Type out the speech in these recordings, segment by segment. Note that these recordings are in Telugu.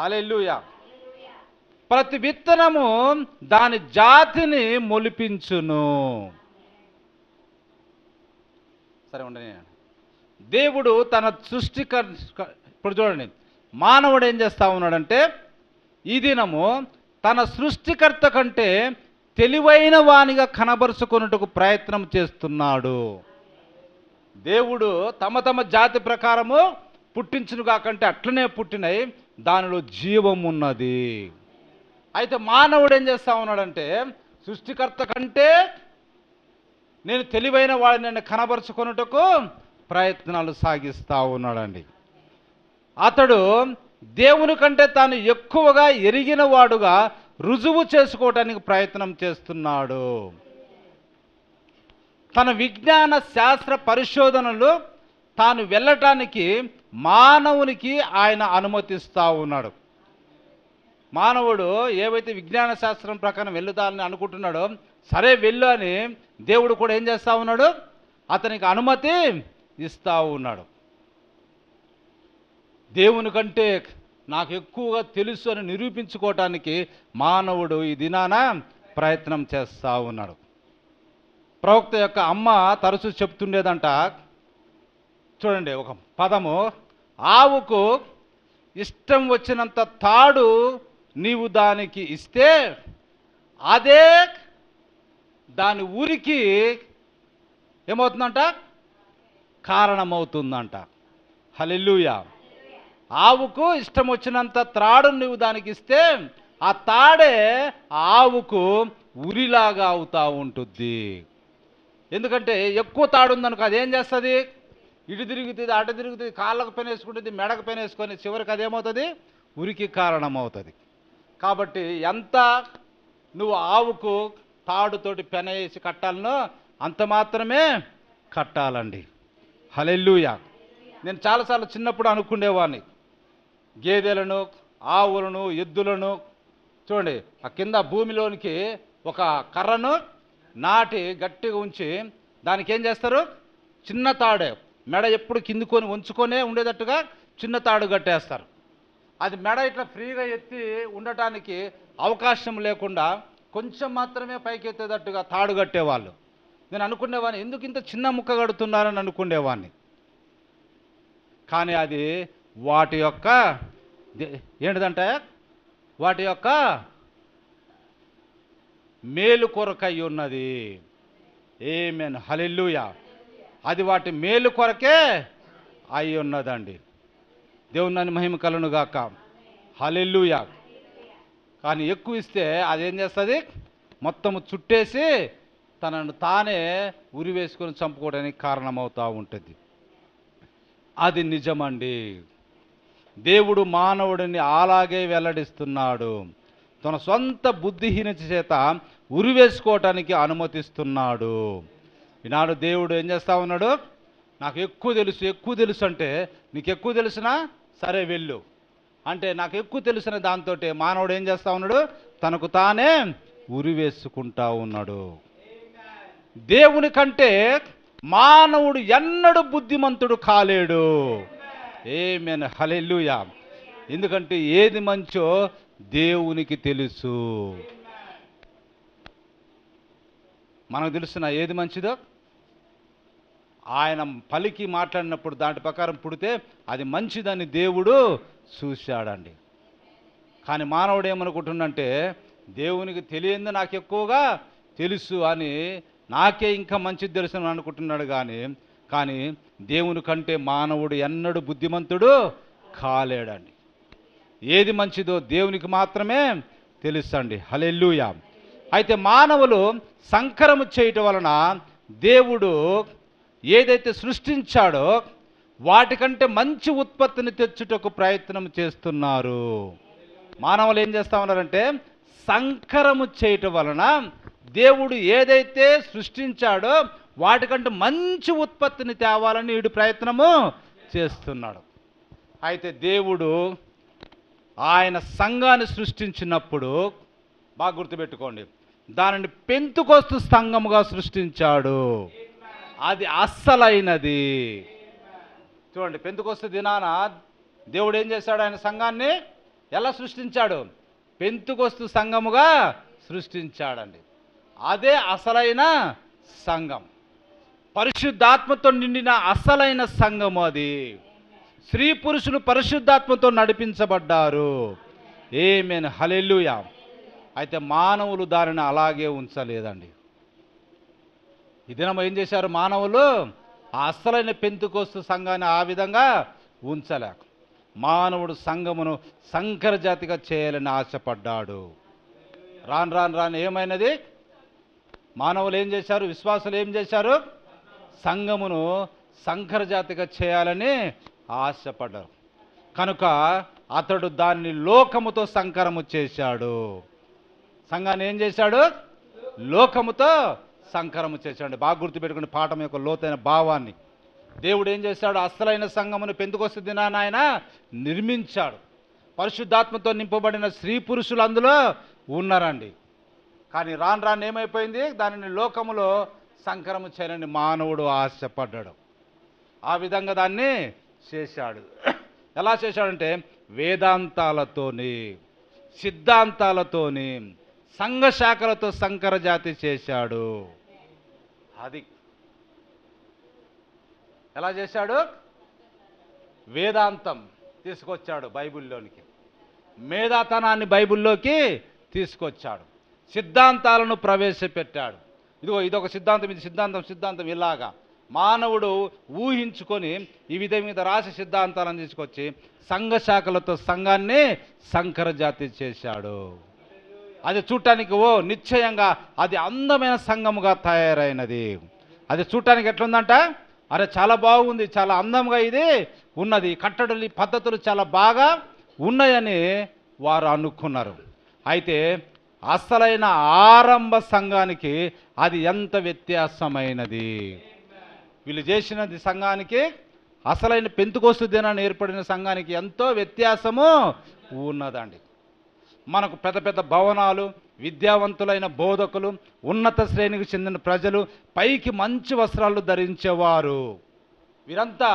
హల్లెలూయా. ప్రతి విత్తనము దాని జాతిని మొలిపించును. సరే ఉండని. దేవుడు తన ఇప్పుడు చూడండి, మానవుడు ఏం చేస్తా ఉన్నాడంటే ఈ దినము తన సృష్టికర్త కంటే తెలివైన వానిగా కనబరుచుకొనుటకు ప్రయత్నం చేస్తున్నాడు. దేవుడు తమ తమ జాతి ప్రకారము పుట్టించును కాకంటే అట్లనే పుట్టినయి, దానిలో జీవం ఉన్నది. అయితే మానవుడు ఏం చేస్తా ఉన్నాడంటే సృష్టికర్త కంటే నేను తెలివైన వాడిని నేను కనబరుచుకొనుటకు ప్రయత్నాలు సాగిస్తూ ఉన్నాడండి. అతడు దేవుని కంటే తాను ఎక్కువగా ఎరిగిన వాడుగా రుజువు చేసుకోవటానికి ప్రయత్నం చేస్తున్నాడు. తన విజ్ఞాన శాస్త్ర పరిశోధనలు తాను వెళ్ళటానికి మానవునికి ఆయన అనుమతిస్తూ ఉన్నాడు. మానవుడు ఏవైతే విజ్ఞాన శాస్త్రం ప్రకారం వెళ్తానని అనుకుంటున్నాడో సరే వెళ్ళు అని దేవుడు కూడా ఏం చేస్తూ ఉన్నాడు, అతనికి అనుమతి ఇస్తూ ఉన్నాడు. దేవుని కంటే నాకు ఎక్కువగా తెలుసు అని నిరూపించుకోవటానికి మానవుడు ఈ దినాన ప్రయత్నం చేస్తూ ఉన్నాడు. ప్రవక్త యొక్క అమ్మ తరచూ చెప్తుండేదంట, చూడండి ఒక పదము, ఆవుకు ఇష్టం వచ్చినంత తాడు నీవు దానికి ఇస్తే అదే దాని ఊరికి ఏమవుతుందంట, కారణమవుతుందంట. హల్లెలూయా. ఆవుకు ఇష్టం వచ్చినంత త్రాడు నువ్వు దానికి ఇస్తే ఆ తాడే ఆవుకు ఉరిలాగా అవుతూ ఉంటుంది. ఎందుకంటే ఎక్కువ తాడు ఉందనుకో అదేం చేస్తుంది, ఇటు తిరుగుతుంది అటు తిరుగుతుంది, కాళ్ళకు పెనేసుకుంటుంది, మెడకు పెనేసుకొని చివరికి అదేమవుతుంది, ఉరికి కారణమవుతుంది. కాబట్టి ఎంత నువ్వు ఆవుకు తాడుతోటి పెనేసి కట్టాలనో అంత మాత్రమే కట్టాలండి. హల్లెలూయా. నేను చాలాసార్లు చిన్నప్పుడు అనుకునేవాడిని, గేదెలను ఆవులను ఎద్దులను చూడండి ఆ కింద భూమిలోనికి ఒక కర్రను నాటి గట్టిగా ఉంచి దానికి ఏం చేస్తారు, చిన్న తాడే మెడ ఎప్పుడు కిందుకొని ఉంచుకొనే ఉండేటట్టుగా చిన్న తాడు కట్టేస్తారు. అది మెడ ఇట్లా ఫ్రీగా ఎత్తి ఉండటానికి అవకాశం లేకుండా కొంచెం మాత్రమే పైకి ఎత్తేటట్టుగా తాడు కట్టేవాళ్ళు. నేను అనుకునేవాడిని ఎందుకు ఇంత చిన్న ముక్క కడుతున్నారని అనుకునేవాడిని. కానీ అది వాటి యొక్క ఏంటిదంటే వాటి యొక్క మేలు కొరకై ఉన్నది. ఆమేన్. హల్లెలూయా. అది వాటి మేలు కొరకే అయి ఉన్నదండి. దేవుని మహిమ కలుగును గాక. హల్లెలూయా. కానీ ఎక్కువ ఇస్తే అదేం చేస్తుంది, మొత్తము చుట్టేసి తనను తానే ఉరి వేసుకొని చంపుకోవడానికి కారణమవుతూ ఉంటుంది. అది నిజమండి. దేవుడు మానవుడిని అలాగే వెల్లడిస్తున్నాడు. తన సొంత బుద్ధిహీనత చేత ఉరి వేసుకోవటానికి అనుమతిస్తున్నాడు. ఈనాడు దేవుడు ఏం చేస్తూ ఉన్నాడు, నాకు ఎక్కువ తెలుసు అంటే నీకు ఎక్కువ తెలుసునా సరే వెళ్ళు అంటే నాకు ఎక్కువ తెలిసిన దాంతో మానవుడు ఏం చేస్తూ ఉన్నాడు, తనకు తానే ఉరి వేసుకుంటా ఉన్నాడు. దేవుని కంటే మానవుడు ఎన్నడూ బుద్ధిమంతుడు కాలేడు. ఆమేన్. హల్లెలూయా. ఎందుకంటే ఏది మంచో దేవునికి తెలుసు. మనకు తెలుసునా ఏది మంచిదో, ఆయన పలికి మాట్లాడినప్పుడు దాని ప్రకారం పుడితే అది మంచిదని దేవుడు చూశాడండి. కానీ మానవుడు ఏమనుకుంటుండంటే దేవునికి తెలియంది నాకు ఎక్కువగా తెలుసు అని, నాకే ఇంకా మంచిది తెలుసు అని అనుకుంటున్నాడు. కానీ దేవుని కంటే మానవుడు ఎన్నడూ బుద్ధిమంతుడు కాలేడండి. ఏది మంచిదో దేవునికి మాత్రమే తెలుసండి. హల్లెలూయా. అయితే మానవులు సంకరము చేయటం వలన దేవుడు ఏదైతే సృష్టించాడో వాటికంటే మంచి ఉత్పత్తిని తెచ్చుటకు ప్రయత్నం చేస్తున్నారు. మానవులు ఏం చేస్తా ఉన్నారంటే సంకరము చేయటం వలన దేవుడు ఏదైతే సృష్టించాడో వాటికంటే మంచి ఉత్పత్తిని తేవాలని వీడు ప్రయత్నము చేస్తున్నాడు. అయితే దేవుడు ఆయన సంఘాన్ని సృష్టించినప్పుడు బాగా గుర్తుపెట్టుకోండి, దానిని పెంతుకొస్తు సంఘముగా సృష్టించాడు. అది అస్సలైనది. చూడండి, పెంతుకొస్తు దినాన దేవుడు ఏం చేశాడు, ఆయన సంఘాన్ని ఎలా సృష్టించాడు? పెంతుకొస్తు సంఘముగా సృష్టించాడండి. అదే అసలైన సంఘం, పరిశుద్ధాత్మతో నిండిన అసలైన సంఘము అది. స్త్రీ పురుషులు పరిశుద్ధాత్మతో నడిపించబడ్డారు. ఆమేన్, హల్లెలూయా. అయితే మానవులు దానిని అలాగే ఉంచలేదండి. ఈ దినం ఏం చేశారు మానవులు? ఆ అసలైన పెంతుకొస్తు సంఘాన్ని ఆ విధంగా ఉంచలేక మానవుడు సంఘమును సంకర జాతిగా చేయాలని ఆశపడ్డాడు. రాను రాను రాను ఏమైనది? మానవులు ఏం చేశారు? విశ్వాసులు ఏం చేశారు? సంఘమును సంకర జాతిగా చేయాలని ఆశపడ్డారు. కనుక అతడు దాన్ని లోకముతో సంకరము చేశాడు. సంఘాన్ని ఏం చేశాడు? లోకముతో సంకరము చేశాడు. బాగా గుర్తుపెట్టుకుని పాఠం యొక్క లోతైన భావాన్ని. దేవుడు ఏం చేశాడు? అసలైన సంఘమును పెంతుకొస్తు దినాన ఆయన నిర్మించాడు. పరిశుద్ధాత్మతో నింపబడిన స్త్రీ పురుషులు అందులో ఉన్నారండి. కానీ రాను రాను ఏమైపోయింది? దానిని లోకములో సంకరము చేయాలని మానవుడు ఆశపడ్డాడు. ఆ విధంగా దాన్ని చేశాడు. ఎలా చేశాడంటే వేదాంతాలతోని, సిద్ధాంతాలతోని, సంఘ శాఖలతో సంకర జాతి చేశాడు. అది ఎలా చేశాడు? వేదాంతం తీసుకొచ్చాడు బైబిల్లోనికి, మేధాతనాన్ని బైబిల్లోకి తీసుకొచ్చాడు, సిద్ధాంతాలను ప్రవేశపెట్టాడు. ఇదొక సిద్ధాంతం, ఇది సిద్ధాంతం ఇలాగా మానవుడు ఊహించుకొని ఈ విధం మీద రాసి సిద్ధాంతాలను తీసుకొచ్చి సంఘ శాఖలతో సంఘాన్ని సంకర జాతి చేశాడు. అది చూడటానికి నిశ్చయంగా అది అందమైన సంఘముగా తయారైనది. అది చూడటానికి ఎట్లుందంట? అరే చాలా బాగుంది, చాలా అందంగా ఇది ఉన్నది, కట్టడలు పద్ధతులు చాలా బాగా ఉన్నాయని వారు అనుకున్నారు. అయితే అసలైన ఆరంభ సంఘానికి అది ఎంత వ్యత్యాసమైనది. వీళ్ళు చేసినది సంఘానికి, అసలైన పెంతుకొస్తు దినాన్ని ఏర్పడిన సంఘానికి ఎంతో వ్యత్యాసము ఉన్నదండి. మనకు పెద్ద పెద్ద భవనాలు, విద్యావంతులైన బోధకులు, ఉన్నత శ్రేణికి చెందిన ప్రజలు, పైకి మంచి వస్త్రాలు ధరించేవారు, వీరంతా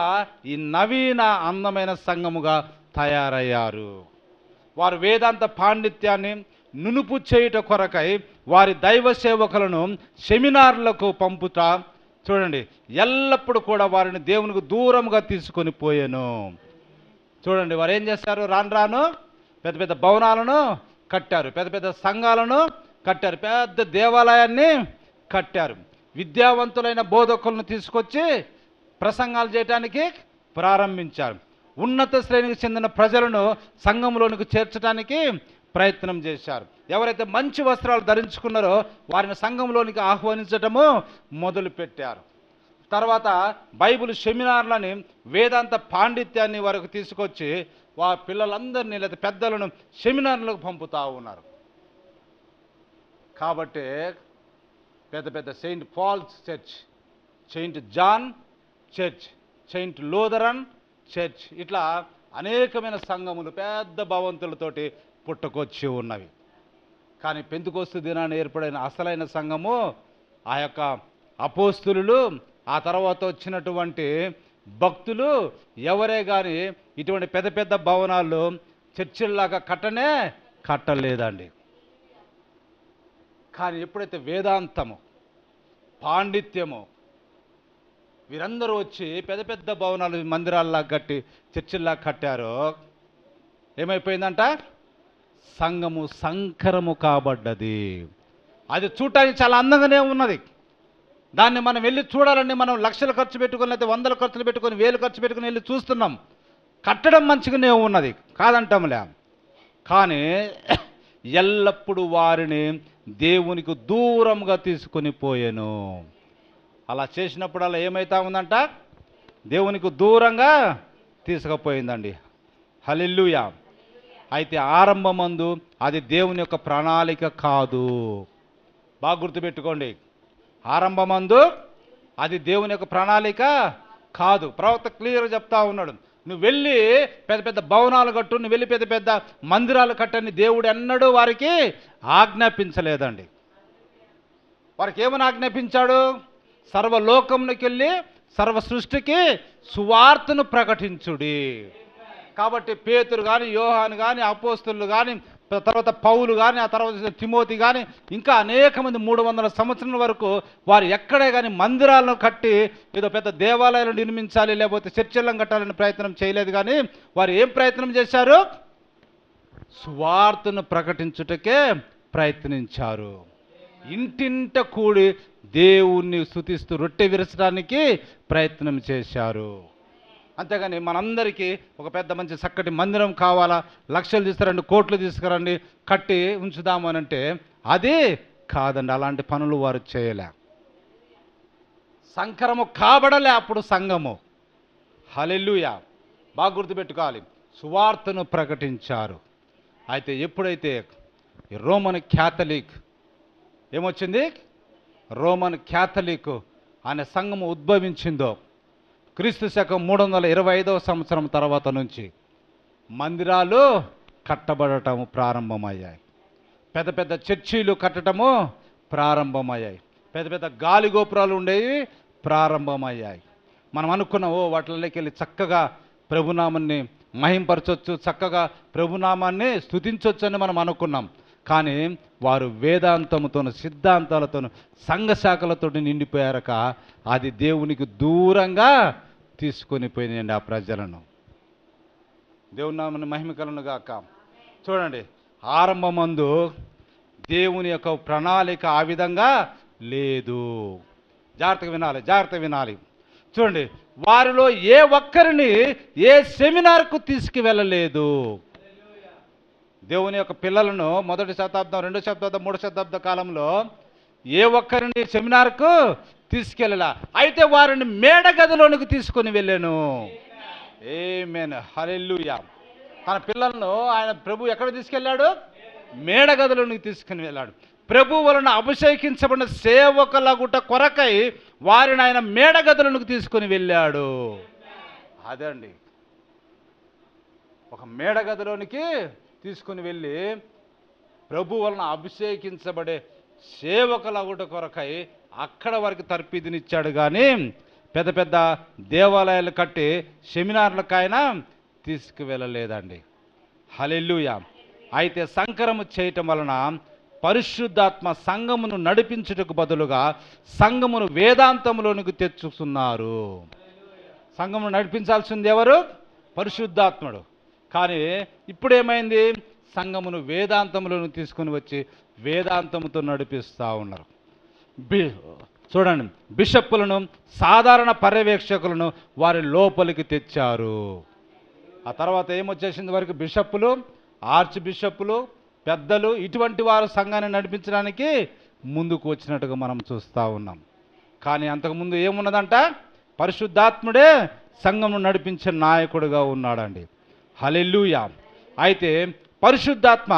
ఈ నవీన అందమైన సంఘముగా తయారయ్యారు. వారు వేదాంత పాండిత్యాన్ని నునుపు చేయుట కొరకై వారి దైవ సేవకులను సెమినార్లకు పంపుతా చూడండి, ఎల్లప్పుడూ కూడా వారిని దేవునికి దూరంగా తీసుకొని పోయాను. చూడండి వారు ఏం చేస్తారు? రాను రాను పెద్ద పెద్ద భవనాలను కట్టారు, పెద్ద పెద్ద సంఘాలను కట్టారు, పెద్ద దేవాలయాన్ని కట్టారు, విద్యావంతులైన బోధకులను తీసుకొచ్చి ప్రసంగాలు చేయడానికి ప్రారంభించారు, ఉన్నత శ్రేణికి చెందిన ప్రజలను సంఘంలోనికి చేర్చడానికి ప్రయత్నం చేశారు. ఎవరైతే మంచి వస్త్రాలు ధరించుకున్నారో వారిని సంఘంలోనికి ఆహ్వానించటము మొదలుపెట్టారు. తర్వాత బైబిల్ సెమినార్లని, వేదాంత పాండిత్యాన్ని వరకు తీసుకొచ్చి పిల్లలందరినీ లేదా పెద్దలను సెమినార్లకు పంపుతూ ఉన్నారు. కాబట్టి పెద్ద పెద్ద Saint Paul's church, Saint John church, Saint Lutheran church, ఇట్లా అనేకమైన సంఘములు పెద్ద భవంతులతోటి పుట్టుకొచ్చి ఉన్నవి. కానీ పెంతుకొస్తు దినాన్ని ఏర్పడిన అసలైన సంఘము ఆ యొక్క అపోస్తులు, ఆ తర్వాత వచ్చినటువంటి భక్తులు ఎవరే కానీ ఇటువంటి పెద్ద పెద్ద భవనాలు చర్చిల్లాగా కట్టలేదండి. కానీ ఎప్పుడైతే వేదాంతము, పాండిత్యము వీరందరూ వచ్చి పెద్ద పెద్ద భవనాలు మందిరాల్లా కట్టి చర్చిల్లా కట్టారో ఏమైపోయిందంట? సంఘము సంకరము కాబడ్డది. అది చూడటానికి చాలా అందంగానే ఉన్నది. దాన్ని మనం వెళ్ళి చూడాలండి, మనం లక్షలు ఖర్చు పెట్టుకొని లేకపోతే వందలు ఖర్చులు పెట్టుకొని వేలు ఖర్చు పెట్టుకుని వెళ్ళి చూస్తున్నాం. కట్టడం మంచిగానే ఉన్నది, కాదంటాంలే. కానీ ఎల్లప్పుడూ వారిని దేవునికి దూరంగా తీసుకొని పోయాను. అలా చేసినప్పుడు అలా ఏమైతా ఉందంట? దేవునికి దూరంగా తీసుకుపోయిందండి. హల్లెలూయా. అయితే ఆరంభమందు అది దేవుని యొక్క ప్రణాళిక కాదు. బాగా గుర్తుపెట్టుకోండి, ఆరంభమందు అది దేవుని యొక్క ప్రణాళిక కాదు. ప్రవక్త క్లియర్గా చెప్తా ఉన్నాడు, నువ్వు వెళ్ళి పెద్ద పెద్ద భవనాలు కట్టు, నువ్వు వెళ్ళి పెద్ద పెద్ద మందిరాలు కట్టని దేవుడు ఎన్నడూ వారికి ఆజ్ఞాపించలేదండి. వారికి ఏమని ఆజ్ఞాపించాడు? సర్వలోకమునికి వెళ్ళి సర్వ సృష్టికి సువార్తను ప్రకటించుడి. కాబట్టి పేతురు కానీ, యోహాను కానీ, అపోస్తలులు కానీ, తర్వాత పౌలు కానీ, ఆ తర్వాత తిమోతి కానీ, ఇంకా అనేక మంది 300 సంవత్సరాల వరకు వారు ఎక్కడే కానీ మందిరాలను కట్టి ఏదో పెద్ద దేవాలయాలు నిర్మించాలి, లేకపోతే చర్చలను కట్టాలని ప్రయత్నం చేయలేదు. కానీ వారు ఏం ప్రయత్నం చేశారు? సువార్తను ప్రకటించుటకే ప్రయత్నించారు. ఇంటింట కూడి దేవుణ్ణి స్తుతిస్తూ రొట్టె విరచడానికి ప్రయత్నం చేశారు. అంతేగాని మనందరికీ ఒక పెద్ద మంచి చక్కటి మందిరం కావాలా, లక్షలు తీసుకురండి, కోట్లు తీసుకురండి, కట్టి ఉంచుదాము అని అంటే అది కాదండి. అలాంటి పనులు వారు చేయలే. సంకరము కాబడలే అప్పుడు సంఘము. హల్లెలూయా. బాగా గుర్తుపెట్టుకోవాలి. సువార్తను ప్రకటించారు. అయితే ఎప్పుడైతే ఈ రోమన్ క్యాథలిక్ ఏమొచ్చింది, రోమన్ క్యాథలిక్ అనే సంఘము ఉద్భవించిందో క్రీస్తు శకం 325వ సంవత్సరం తర్వాత నుంచి మందిరాలు కట్టబడటము ప్రారంభమయ్యాయి. పెద్ద పెద్ద చర్చీలు కట్టడము ప్రారంభమయ్యాయి. పెద్ద పెద్ద గాలి గోపురాలు ఉండేవి ప్రారంభమయ్యాయి. మనం అనుకున్నాం, వాటిలోకి వెళ్ళి చక్కగా ప్రభునామాన్ని మహింపరచొచ్చు, చక్కగా ప్రభునామాన్ని స్తుతించవచ్చు అని మనం అనుకున్నాం. కానీ వారు వేదాంతముతోను, సిద్ధాంతాలతోను, సంఘ శాఖలతో నిండిపోయారక అది దేవునికి దూరంగా తీసుకొని పోయినాయండి ఆ ప్రజలను. దేవుని నామమున మహిమ కలుగును గాక. చూడండి, ఆరంభమందు దేవుని యొక్క ప్రణాళిక ఆ విధంగా లేదు. జాగ్రత్తగా వినాలి. చూడండి, వారిలో ఏ ఒక్కరిని ఏ సెమినార్కు తీసుకువెళ్ళలేదు. దేవుని యొక్క పిల్లలను 1వ శతాబ్దం, 2వ శతాబ్దం, 3వ శతాబ్ద కాలంలో ఏ ఒక్కరిని సెమినార్కు తీసుకెళ్ళలా. అయితే వారిని మేడగదిలోనికి తీసుకొని వెళ్ళాను. ఆమేన్, హల్లెలూయా. తన పిల్లలను ఆయన ప్రభు ఎక్కడ తీసుకెళ్ళాడు? మేడగదిలోనికి తీసుకుని వెళ్ళాడు. ప్రభు వలన అభిషేకించబడిన సేవకులగుట కొరకై వారిని ఆయన మేడగదిలోనికి తీసుకొని వెళ్ళాడు. అదే అండి, ఒక మేడగదిలోనికి తీసుకుని వెళ్ళి ప్రభు వలన అభిషేకించబడే సేవకులగుట కొరకై అక్కడ వారికి తర్ఫీదునిచ్చాడు. కానీ పెద్ద పెద్ద దేవాలయాలు కట్టి సెమినార్లకైనా తీసుకువెళ్ళలేదండి. హల్లెలూయా. అయితే సంకరము చేయటం వలన పరిశుద్ధాత్మ సంఘమును నడిపించుటకు బదులుగా సంఘమును వేదాంతంలోనికి తెచ్చుకున్నారు. సంఘమును నడిపించాల్సింది ఎవరు? పరిశుద్ధాత్ముడు. కానీ ఇప్పుడు ఏమైంది? సంఘమును వేదాంతంలోకి తీసుకొని వచ్చి వేదాంతముతో నడిపిస్తూ ఉన్నారు. చూడండి, బిషప్పులను, సాధారణ పర్యవేక్షకులను వారి లోపలికి తెచ్చారు. ఆ తర్వాత ఏమొచ్చేసింది? వారికి బిషప్పులు, ఆర్చ్ బిషప్పులు, పెద్దలు, ఇటువంటి వారు సంఘాన్ని నడిపించడానికి ముందుకు వచ్చినట్టుగా మనం చూస్తూ ఉన్నాం. కానీ అంతకుముందు ఏమున్నదంట? పరిశుద్ధాత్ముడే సంఘమును నడిపించే నాయకుడిగా ఉన్నాడండి. హల్లెలూయా. అయితే పరిశుద్ధాత్మ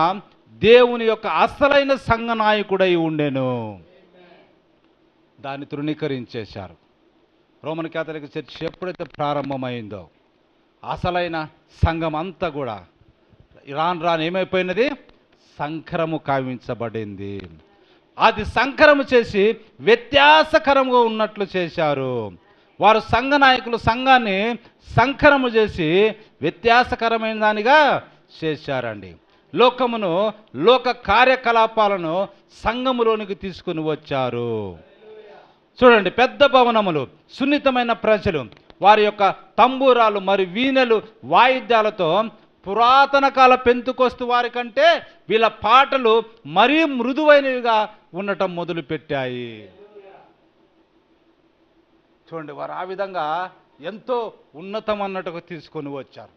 దేవుని యొక్క అసలైన సంఘ నాయకుడై ఉండెను. దాన్ని తృణీకరించేశారు. రోమన్ క్యాథలిక్ చర్చ్ ఎప్పుడైతే ప్రారంభమైందో అసలైన సంఘం అంతా కూడా రాను ఏమైపోయినది? సంకరము కావించబడింది. అది సంకరము చేసి వ్యత్యాసకరంగా ఉన్నట్లు చేశారు. వారు సంఘ నాయకులు సంఘాన్ని సంకరము చేసి వ్యత్యాసకరమైన దానిగా చేశారండి. లోకమును, లోక కార్యకలాపాలను సంఘములోనికి తీసుకుని వచ్చారు. చూడండి, పెద్ద భవనములు, సున్నితమైన ప్రజలు వారి యొక్క తంబూరాలు మరి వీణలు వాయిద్యాలతో పురాతన కాల పెంతుకొస్తు వారి కంటే వీళ్ళ పాటలు మరీ మృదువైనవిగా ఉండటం మొదలుపెట్టాయి. చూడండి, వారు ఆ విధంగా ఎంతో ఉన్నతం అన్నట్టుగా తీసుకొని వచ్చారు.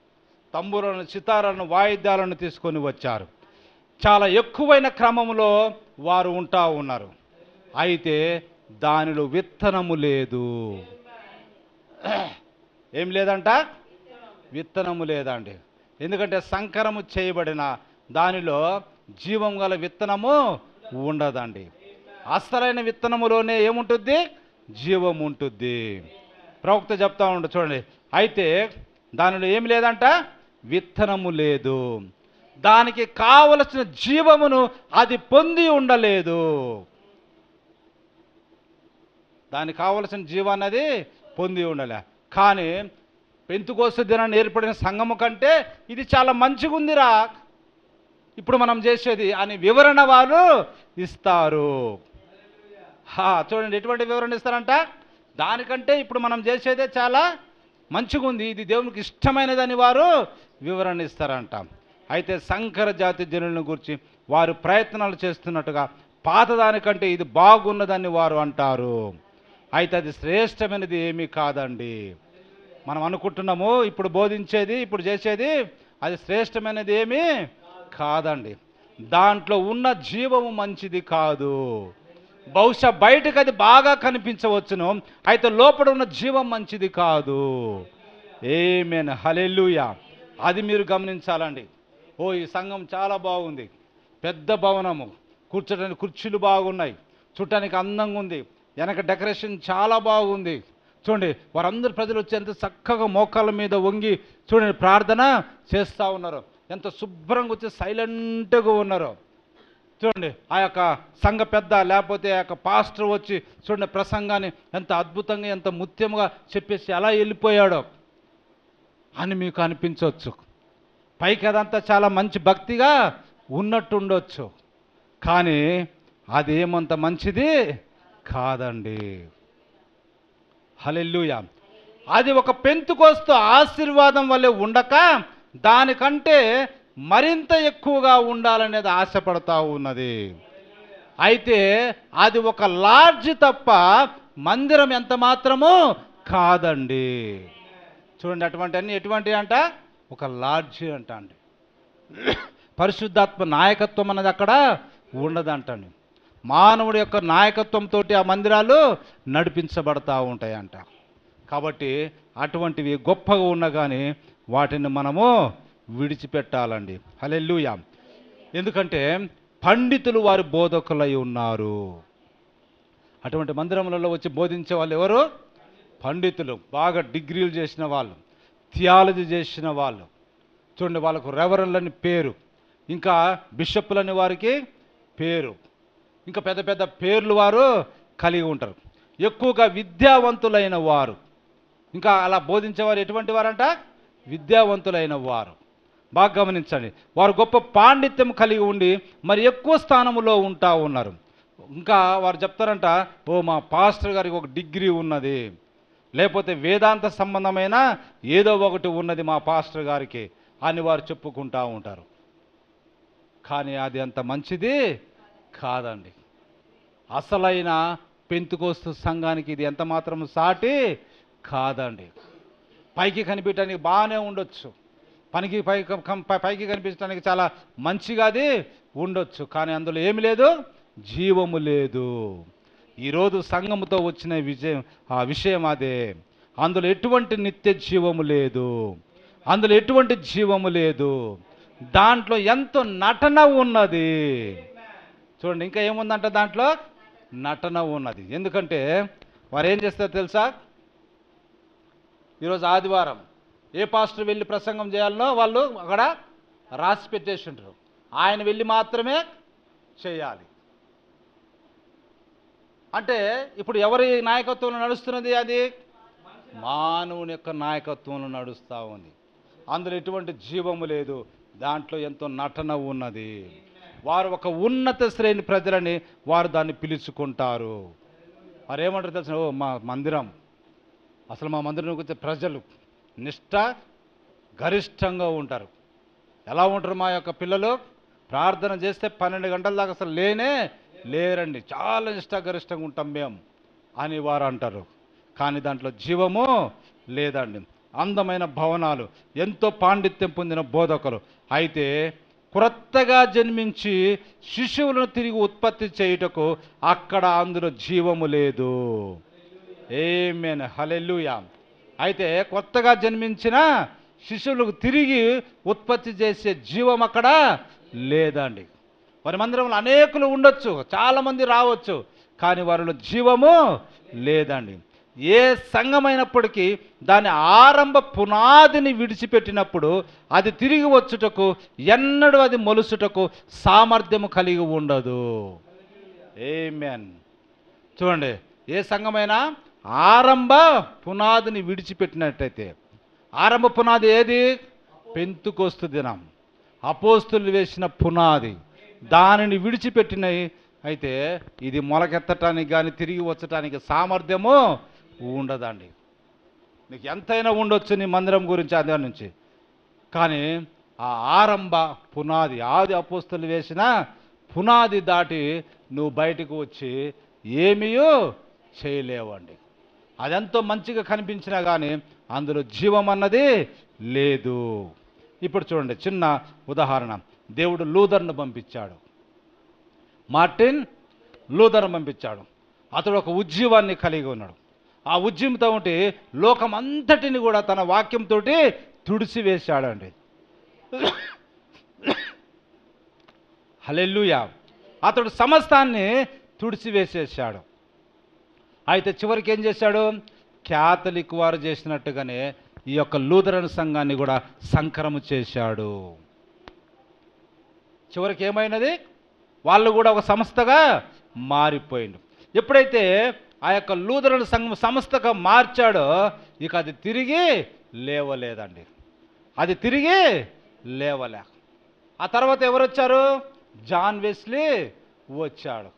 తంబూరాలను, సితారాలను, వాయిద్యాలను తీసుకొని వచ్చారు. చాలా ఎక్కువైన క్రమంలో వారు ఉంటా ఉన్నారు. అయితే దానిలో విత్తనము లేదు. ఏం లేదంట? విత్తనము లేదండి. ఎందుకంటే సంకరము చేయబడిన దానిలో జీవం గల విత్తనము ఉండదండి. అసలైన విత్తనములోనే ఏముంటుంది? జీవం ఉంటుంది. ప్రవక్త చెప్తా ఉండు, చూడండి. అయితే దానిలో ఏమి లేదంట? విత్తనము లేదు. దానికి కావలసిన జీవమును అది పొంది ఉండలేదు. దానికి కావలసిన జీవాన్ని అది పొంది ఉండలే. కానీ పెంతుకోస్తు దినాన్ని ఏర్పడిన సంఘము కంటే ఇది చాలా మంచిగా ఉందిరా ఇప్పుడు మనం చేసేది అని వివరణ వారు ఇస్తారు. చూడండి ఎటువంటి వివరణ ఇస్తారంట, దానికంటే ఇప్పుడు మనం చేసేదే చాలా మంచిగా ఉంది, ఇది దేవునికి ఇష్టమైనదని వారు వివరణ ఇస్తారంట. అయితే సంకర జాతి జనులను గురించి వారు ప్రయత్నాలు చేస్తున్నట్టుగా పాతదానికంటే ఇది బాగున్నదని వారు అంటారు. అయితే అది శ్రేష్టమైనది ఏమీ కాదండి. మనం అనుకుంటున్నాము ఇప్పుడు బోధించేది ఇప్పుడు చేసేది అది శ్రేష్టమైనది ఏమీ కాదండి. దాంట్లో ఉన్న జీవము మంచిది కాదు. బహుశా బయటకు అది బాగా కనిపించవచ్చును, అయితే లోపల ఉన్న జీవం మంచిది కాదు. ఆమేన్, హల్లెలూయా. అది మీరు గమనించాలండి. ఈ సంఘం చాలా బాగుంది, పెద్ద భవనము, కూర్చోడానికి కుర్చీలు బాగున్నాయి, చూడటానికి అందంగా ఉంది, వెనక డెకరేషన్ చాలా బాగుంది. చూడండి వారందరూ ప్రజలు వచ్చి ఎంత చక్కగా మోకాళ్ళ మీద వంగి చూడండి ప్రార్థన చేస్తూ ఉన్నారు, ఎంత శుభ్రంగా వచ్చి సైలెంట్గా ఉన్నారు. చూడండి ఆ యొక్క సంఘ పెద్ద లేకపోతే ఆ యొక్క పాస్టర్ వచ్చి చూడండి ప్రసంగాన్ని ఎంత అద్భుతంగా ఎంత ముత్యంగా చెప్పేసి ఎలా వెళ్ళిపోయాడో అని మీకు అనిపించవచ్చు. పైకి అదంతా చాలా మంచి భక్తిగా ఉన్నట్టు ఉండొచ్చు, కానీ అది ఏమంత మంచిది కాదండి. హల్లెలూయా. అది ఒక పెంతుకోస్తు ఆశీర్వాదం వల్లే ఉండక దానికంటే మరింత ఎక్కువగా ఉండాలనేది ఆశపడతా ఉన్నది. అయితే అది ఒక లాడ్జ్ తప్ప మందిరం ఎంత మాత్రము కాదండి. చూడండి అటువంటి అన్ని ఎటువంటి అంట, ఒక లాడ్జి అంట అండి. పరిశుద్ధాత్మ నాయకత్వం అన్నది అక్కడ ఉండదంటండి. మానవుడి యొక్క నాయకత్వంతో ఆ మందిరాలు నడిపించబడతా ఉంటాయంట. కాబట్టి అటువంటివి గొప్పగా ఉన్నా కానీ వాటిని మనము విడిచిపెట్టాలండి. హల్లెలూయా. ఎందుకంటే పండితులు వారి బోధకులై ఉన్నారు. అటువంటి మందిరములలో వచ్చి బోధించే వాళ్ళు ఎవరు? పండితులు, బాగా డిగ్రీలు చేసిన వాళ్ళు, థియాలజీ చేసిన వాళ్ళు. చూడండి వాళ్ళకు రెవరెండ్లని పేరు, ఇంకా బిషప్పులని వారికి పేరు, ఇంకా పెద్ద పెద్ద పేర్లు వారు కలిగి ఉంటారు. ఎక్కువగా విద్యావంతులైన వారు, ఇంకా అలా బోధించేవారు ఎటువంటి వారంట? విద్యావంతులైన వారు. బాగా గమనించండి, వారు గొప్ప పాండిత్యం కలిగి ఉండి మరి ఎక్కువ స్థానంలో ఉంటా ఉన్నారు. ఇంకా వారు చెప్తారంట, మా పాస్టర్ గారికి ఒక డిగ్రీ ఉన్నది, లేకపోతే వేదాంత సంబంధమైన ఏదో ఒకటి ఉన్నది మా పాస్టర్ గారికి అని వారు చెప్పుకుంటూ ఉంటారు. కానీ అది అంత మంచిది కాదండి. అసలైన పెంతుకోస్తు సంఘానికి ఇది ఎంత మాత్రం సాటి కాదండి. పైకి కనిపించడానికి బాగానే ఉండొచ్చు, పైకి కనిపించడానికి చాలా మంచిగా అది ఉండొచ్చు, కానీ అందులో ఏమి లేదు, జీవము లేదు. ఈరోజు సంఘముతో వచ్చిన విషయం అదే. అందులో ఎటువంటి నిత్య జీవము లేదు, అందులో ఎటువంటి జీవము లేదు, దాంట్లో ఎంతో నటన ఉన్నది. చూడండి ఇంకా ఏముందంట, దాంట్లో నటన ఉన్నది. ఎందుకంటే వారు ఏం చేస్తారో తెలుసా, ఈరోజు ఆదివారం ఏ పాస్టర్ వెళ్ళి ప్రసంగం చేయాలనో వాళ్ళు అక్కడ రాసి పెట్టేసి ఉంటారు, ఆయన వెళ్ళి మాత్రమే చేయాలి. అంటే ఇప్పుడు ఎవరి నాయకత్వంలో నడుస్తున్నది? అది మానవుని యొక్క నాయకత్వంలో నడుస్తూ ఉంది. అందులో ఎటువంటి జీవము లేదు, దాంట్లో ఎంతో నటన ఉన్నది. వారు ఒక ఉన్నత శ్రేణి ప్రజలని వారు దాన్ని పిలుచుకుంటారు. వారు ఏమంటారు తెలుసు, మా మందిరం, అసలు మా మందిరం వచ్చే ప్రజలు నిష్ఠ గరిష్టంగా ఉంటారు. ఎలా ఉంటారు మా యొక్క పిల్లలు? ప్రార్థన చేస్తే 12 గంటల దాకా అసలు లేరండి, చాలా నిష్ఠాగరిష్టంగా ఉంటాం మేము అని వారు అంటారు. కానీ దాంట్లో జీవము లేదండి. అందమైన భవనాలు, ఎంతో పాండిత్యం పొందిన బోధకులు, అయితే క్రొత్తగా జన్మించి శిశువులను తిరిగి ఉత్పత్తి చేయుటకు అక్కడ అందులో జీవము లేదు. ఆమేన్, హల్లెలూయా. అయితే కొత్తగా జన్మించిన శిశువులకు తిరిగి ఉత్పత్తి చేసే జీవం అక్కడ లేదండి. వారి మందిరంలో అనేకులు ఉండొచ్చు, చాలామంది రావచ్చు, కానీ వారిలో జీవము లేదండి. ఏ సంఘమైనప్పటికీ దాని ఆరంభ పునాదిని విడిచిపెట్టినప్పుడు అది తిరిగి వచ్చుటకు ఎన్నడూ అది మొలుసుటకు సామర్థ్యము కలిగి ఉండదు. ఆమేన్. చూడండి, ఏ సంఘమైనా ఆరంభ పునాదిని విడిచిపెట్టినట్టయితే, ఆరంభ పునాది ఏది? పెంతుకొస్తు దినం, అపోస్తులు వేసిన పునాది. దానిని విడిచిపెట్టినవి అయితే ఇది మొలకెత్తటానికి కానీ తిరిగి వచ్చటానికి సామర్థ్యము ఉండదండి. నీకు ఎంతైనా ఉండొచ్చు నీ మందిరం గురించి అదే నుంచి, కానీ ఆ ఆరంభ పునాది, ఆది అపోస్తులు వేసిన పునాది దాటి నువ్వు బయటకు వచ్చి ఏమీ చేయలేవండి. అదెంతో మంచిగా కనిపించినా కానీ అందులో జీవం అన్నది లేదు. ఇప్పుడు చూడండి, చిన్న ఉదాహరణ. దేవుడు లూథర్ను పంపించాడు, మార్టిన్ లూథర్ను పంపించాడు. అతడు ఒక ఉజ్జీవాన్ని కలిగి ఉన్నాడు. ఆ ఉజ్జీవంతో ఉంటే లోకం అంతటిని కూడా తన వాక్యంతో తుడిసివేశాడండి. హల్లెలూయా. అతడు సమస్తాన్ని తుడిసివేసేసాడు. అయితే చివరికి ఏం చేశాడు? క్యాథలిక్ వారు చేసినట్టుగానే ఈ యొక్క లూథరన్ సంఘాన్ని కూడా సంకరము చేశాడు. చివరికి ఏమైనది? వాళ్ళు కూడా ఒక సంస్థగా మారిపోయింది. ఎప్పుడైతే ఆ యొక్క లూథరన్ సంఘం సంస్థగా మార్చాడో ఇక అది తిరిగి లేవలేదండి. అది తిరిగి లేవలే. ఆ తర్వాత ఎవరు వచ్చారు? జాన్ వెస్లీ వచ్చాడు.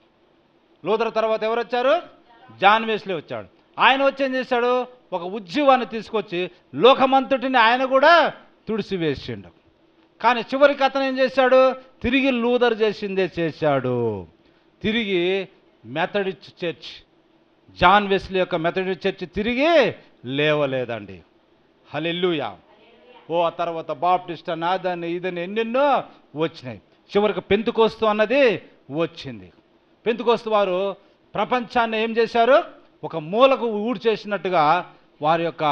లూథర్ తర్వాత ఎవరు వచ్చారు? జాన్ వెస్లీ వచ్చాడు. ఆయన వచ్చి ఏం చేశాడు? ఒక ఉజ్జీవాన్ని తీసుకొచ్చి లోకమంతటిని ఆయన కూడా తుడిసివేసిండు. కానీ చివరికి అతను ఏం చేశాడు? తిరిగి లూథర్ చేసిందే చేశాడు. తిరిగి మెథడిస్ట్ చర్చ్, జాన్ వెస్లీ యొక్క మెథడిస్ట్ చర్చ్ తిరిగి లేవలేదండి. హల్లెలూయా. ఆ తర్వాత బాప్టిస్ట్ అని అదని ఇదని ఎన్నెన్నో వచ్చినాయి. చివరికి పెంతెకోస్తు అన్నది వచ్చింది. పెంతెకోస్తు వారు ప్రపంచాన్ని ఏం చేశారు? ఒక మూలకు ఊడ్చేసినట్టుగా వారి యొక్క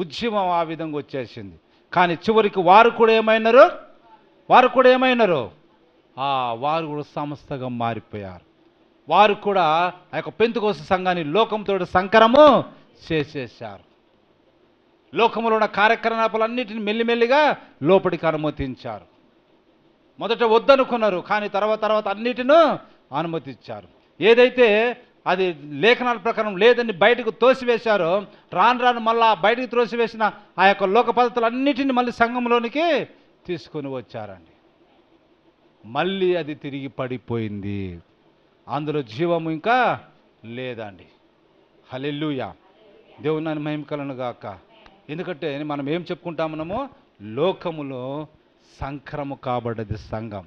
ఉద్యమం ఆ విధంగా వచ్చేసింది. కానీ చివరికి వారు కూడా ఏమైనారు? వారు కూడా సంస్థగా మారిపోయారు. వారు కూడా ఆ యొక్క పెంతెకోస్తు సంఘాన్ని లోకంతో సంకరము చేసేసారు. లోకంలో ఉన్న కార్యకలాపాలన్నిటిని మెల్లిమెల్లిగా లోపలికి అనుమతించారు. మొదట వద్దనుకున్నారు, కానీ తర్వాత అన్నిటినూ అనుమతించారు. ఏదైతే అది లేఖనాల ప్రకారం లేదని బయటకు తోసివేశారో రాను మళ్ళా బయటకు తోసివేసిన ఆ యొక్క లోక పద్ధతులన్నిటిని మళ్ళీ సంఘంలోనికి తీసుకొని వచ్చారండి. మళ్ళీ అది తిరిగి పడిపోయింది. అందులో జీవము ఇంకా లేదండి. హల్లెలూయా. దేవుని మహిమ కలుగును గాక. ఎందుకంటే మనం ఏం చెప్పుకుంటామన్నామో, లోకములో సంక్రము కాబడ్డది సంఘం.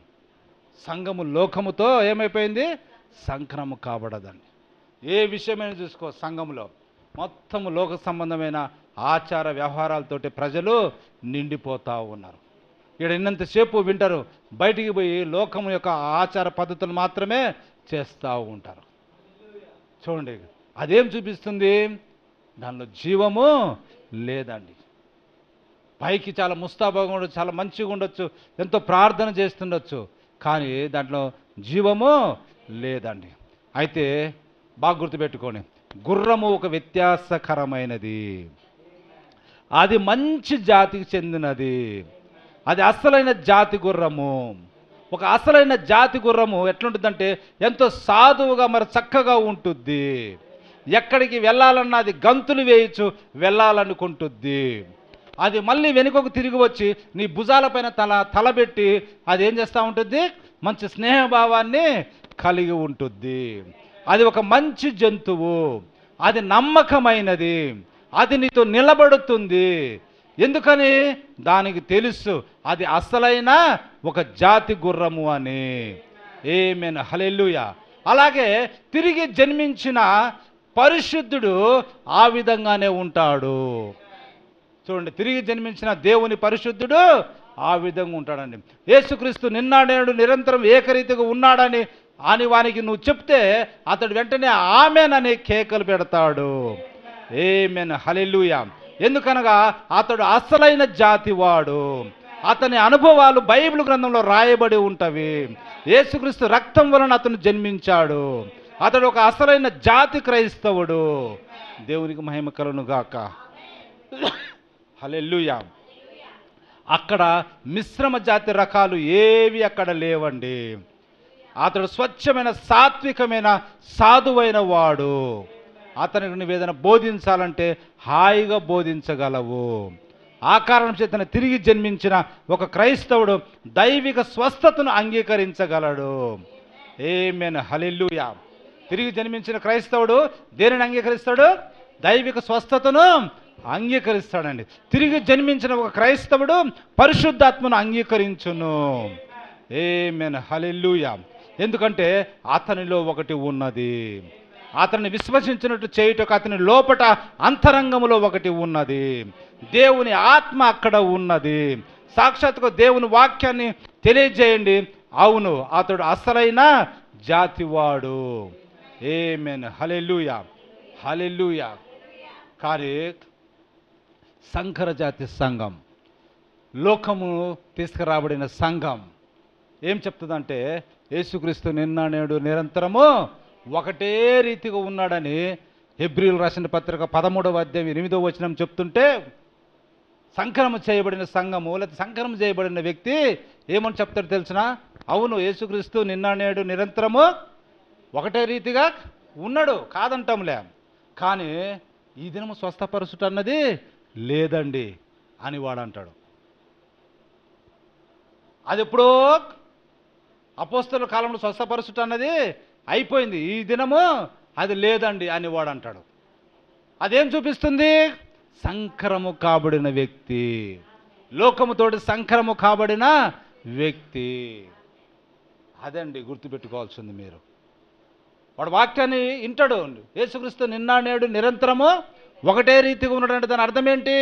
సంఘము లోకముతో ఏమైపోయింది? సంక్రము కాబడదండి. ఏ విషయమైనా చూసుకో, సంఘంలో మొత్తం లోక సంబంధమైన ఆచార వ్యవహారాలతోటి ప్రజలు నిండిపోతూ ఉన్నారు. ఇక్కడ ఎన్నంతసేపు వింటారు, బయటికి పోయి లోకం యొక్క ఆచార పద్ధతులు మాత్రమే చేస్తూ ఉంటారు. చూడండి, అదేం చూపిస్తుంది? దానిలో జీవము లేదండి. పైకి చాలా ముస్తాబాగా ఉండొచ్చు, చాలా మంచిగా ఉండొచ్చు, ఎంతో ప్రార్థన చేస్తుండొచ్చు, కానీ దాంట్లో జీవము లేదండి. అయితే బాగా గుర్తుపెట్టుకోండి, గుర్రము ఒక వ్యత్యాసకరమైనది. అది మంచి జాతికి చెందినది. అది అసలైన జాతి గుర్రము. ఒక అసలైన జాతి గుర్రము ఎట్లుంటుందంటే ఎంతో సాధువుగా మరి చక్కగా ఉంటుంది. ఎక్కడికి వెళ్ళాలన్నా అది గంతులు వేయచ్చు వెళ్ళాలనుకుంటుంది. అది మళ్ళీ వెనుకకు తిరిగి వచ్చి నీ భుజాలపైన తలబెట్టి అది ఏం చేస్తూ ఉంటుంది? మంచి స్నేహభావాన్ని కలిగి ఉంటుంది. అది ఒక మంచి జంతువు. అది నమ్మకమైనది. అది నీతో నిలబడుతుంది. ఎందుకని? దానికి తెలుసు అది అసలైన ఒక జాతి గుర్రము అని. ఆమేన్, హల్లెలూయా. అలాగే తిరిగి జన్మించిన పరిశుద్ధుడు ఆ విధంగానే ఉంటాడు. చూడండి, తిరిగి జన్మించిన దేవుని పరిశుద్ధుడు ఆ విధంగా ఉంటాడండి. యేసుక్రీస్తు నిన్నాడు నిరంతరం ఏకరీతిగా ఉన్నాడని వానికి నువ్వు చెప్తే అతడు వెంటనే ఆమేన్ అనే కేకలు పెడతాడు. ఆమేన్, హల్లెలూయా. ఎందుకనగా అతడు అసలైన జాతివాడు. అతని అనుభవాలు బైబిల్ గ్రంథంలో రాయబడి ఉంటవి. యేసుక్రీస్తు రక్తం వలన అతను జన్మించాడు. అతడు ఒక అసలైన జాతి క్రైస్తవుడు. దేవునికి మహిమ కలుగును గాక. హల్లెలూయా. అక్కడ మిశ్రమ జాతి రకాలు ఏవి అక్కడ లేవండి. అతడు స్వచ్ఛమైన సాత్వికమైన సాధువైన వాడు. అతనికి నువ్వు ఏదైనా బోధించాలంటే హాయిగా బోధించగలవు. ఆ కారణం చేతనే తిరిగి జన్మించిన ఒక క్రైస్తవుడు దైవిక స్వస్థతను అంగీకరించగలడు. ఆమేన్, హల్లెలూయా. తిరిగి జన్మించిన క్రైస్తవుడు దేనిని అంగీకరిస్తాడు? దైవిక స్వస్థతను అంగీకరిస్తాడండి. తిరిగి జన్మించిన ఒక క్రైస్తవుడు పరిశుద్ధాత్మను అంగీకరించును. ఆమేన్, హల్లెలూయా. ఎందుకంటే అతనిలో ఒకటి ఉన్నది. అతన్ని విశ్వసించినట్టు చేయుటకు అతని లోపట అంతరంగములో ఒకటి ఉన్నది. దేవుని ఆత్మ అక్కడ ఉన్నది. సాక్షాత్తుగా దేవుని వాక్యాన్ని తెలియజేయండి. అవును, అతడు అసలైన జాతివాడు. ఆమేన్, హల్లెలూయా, హల్లెలూయా. కానీ సంకర జాతి సంఘం, లోకము తీసుకురాబడిన సంఘం ఏం చెప్తుందంటే యేసుక్రీస్తు నిన్న నేడు నిరంతరము ఒకటే రీతిగా ఉన్నాడని హెబ్రీయులు రాసిన పత్రిక 13వ అధ్యాయం 8వ వచనం చెప్తుంటే, సంకరము చేయబడిన సంఘము లేదా సంకరము చేయబడిన వ్యక్తి ఏమని చెప్తాడు తెలిసిన? అవును, యేసుక్రీస్తు నిన్న నేడు నిరంతరము ఒకటే రీతిగా ఉన్నాడు, కాదంటాంలే. కానీ ఈ దినము స్వస్థపరచుట అన్నది లేదండి అని వాడు అంటాడు. అది ఎప్పుడో అపోస్తలుల కాలంలో స్వస్థపరచుట అన్నది అయిపోయింది, ఈ దినము అది లేదండి అని వాడు అంటాడు. అదేం చూపిస్తుంది? సంకరము కాబడిన వ్యక్తి, లోకముతోటి సంకరము కాబడిన వ్యక్తి. అదండి గుర్తుపెట్టుకోవాల్సింది మీరు. వాడు వాక్యాన్ని వింటాడు. యేసుక్రీస్తు నిన్న నేడు నిరంతరము ఒకటే రీతిగా ఉన్నాడంటే దాని అర్థం ఏంటి?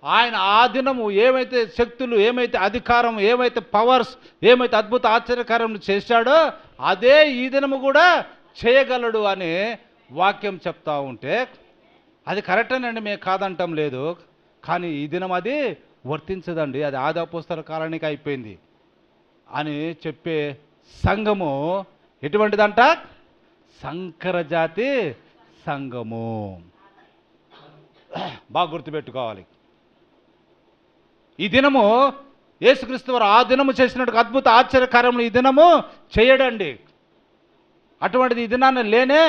ఆయన ఆ దినము ఏమైతే శక్తులు, ఏమైతే అధికారం, ఏమైతే పవర్స్, ఏమైతే అద్భుత ఆశ్చర్యకార్యములు చేశాడో అదే ఈ దినము కూడా చేయగలడు అని వాక్యం చెప్తా ఉంటే అది కరెక్టేనండి, మేము కాదంటాం లేదు. కానీ ఈ దినం అది వర్తించదండి, అది ఆది అపోస్తలుల కాలానికి అయిపోయింది అని చెప్పే సంఘము ఎటువంటిదంట? సంకర జాతి సంఘము. బాగా గుర్తుపెట్టుకోవాలి. ఈ దినము యేసుక్రీస్తు వారు ఆ దినము చేసినట్టు అద్భుత ఆశ్చర్యకార్యములు ఈ దినము చేయడండి. అటువంటిది ఈ దినాన్ని లేనే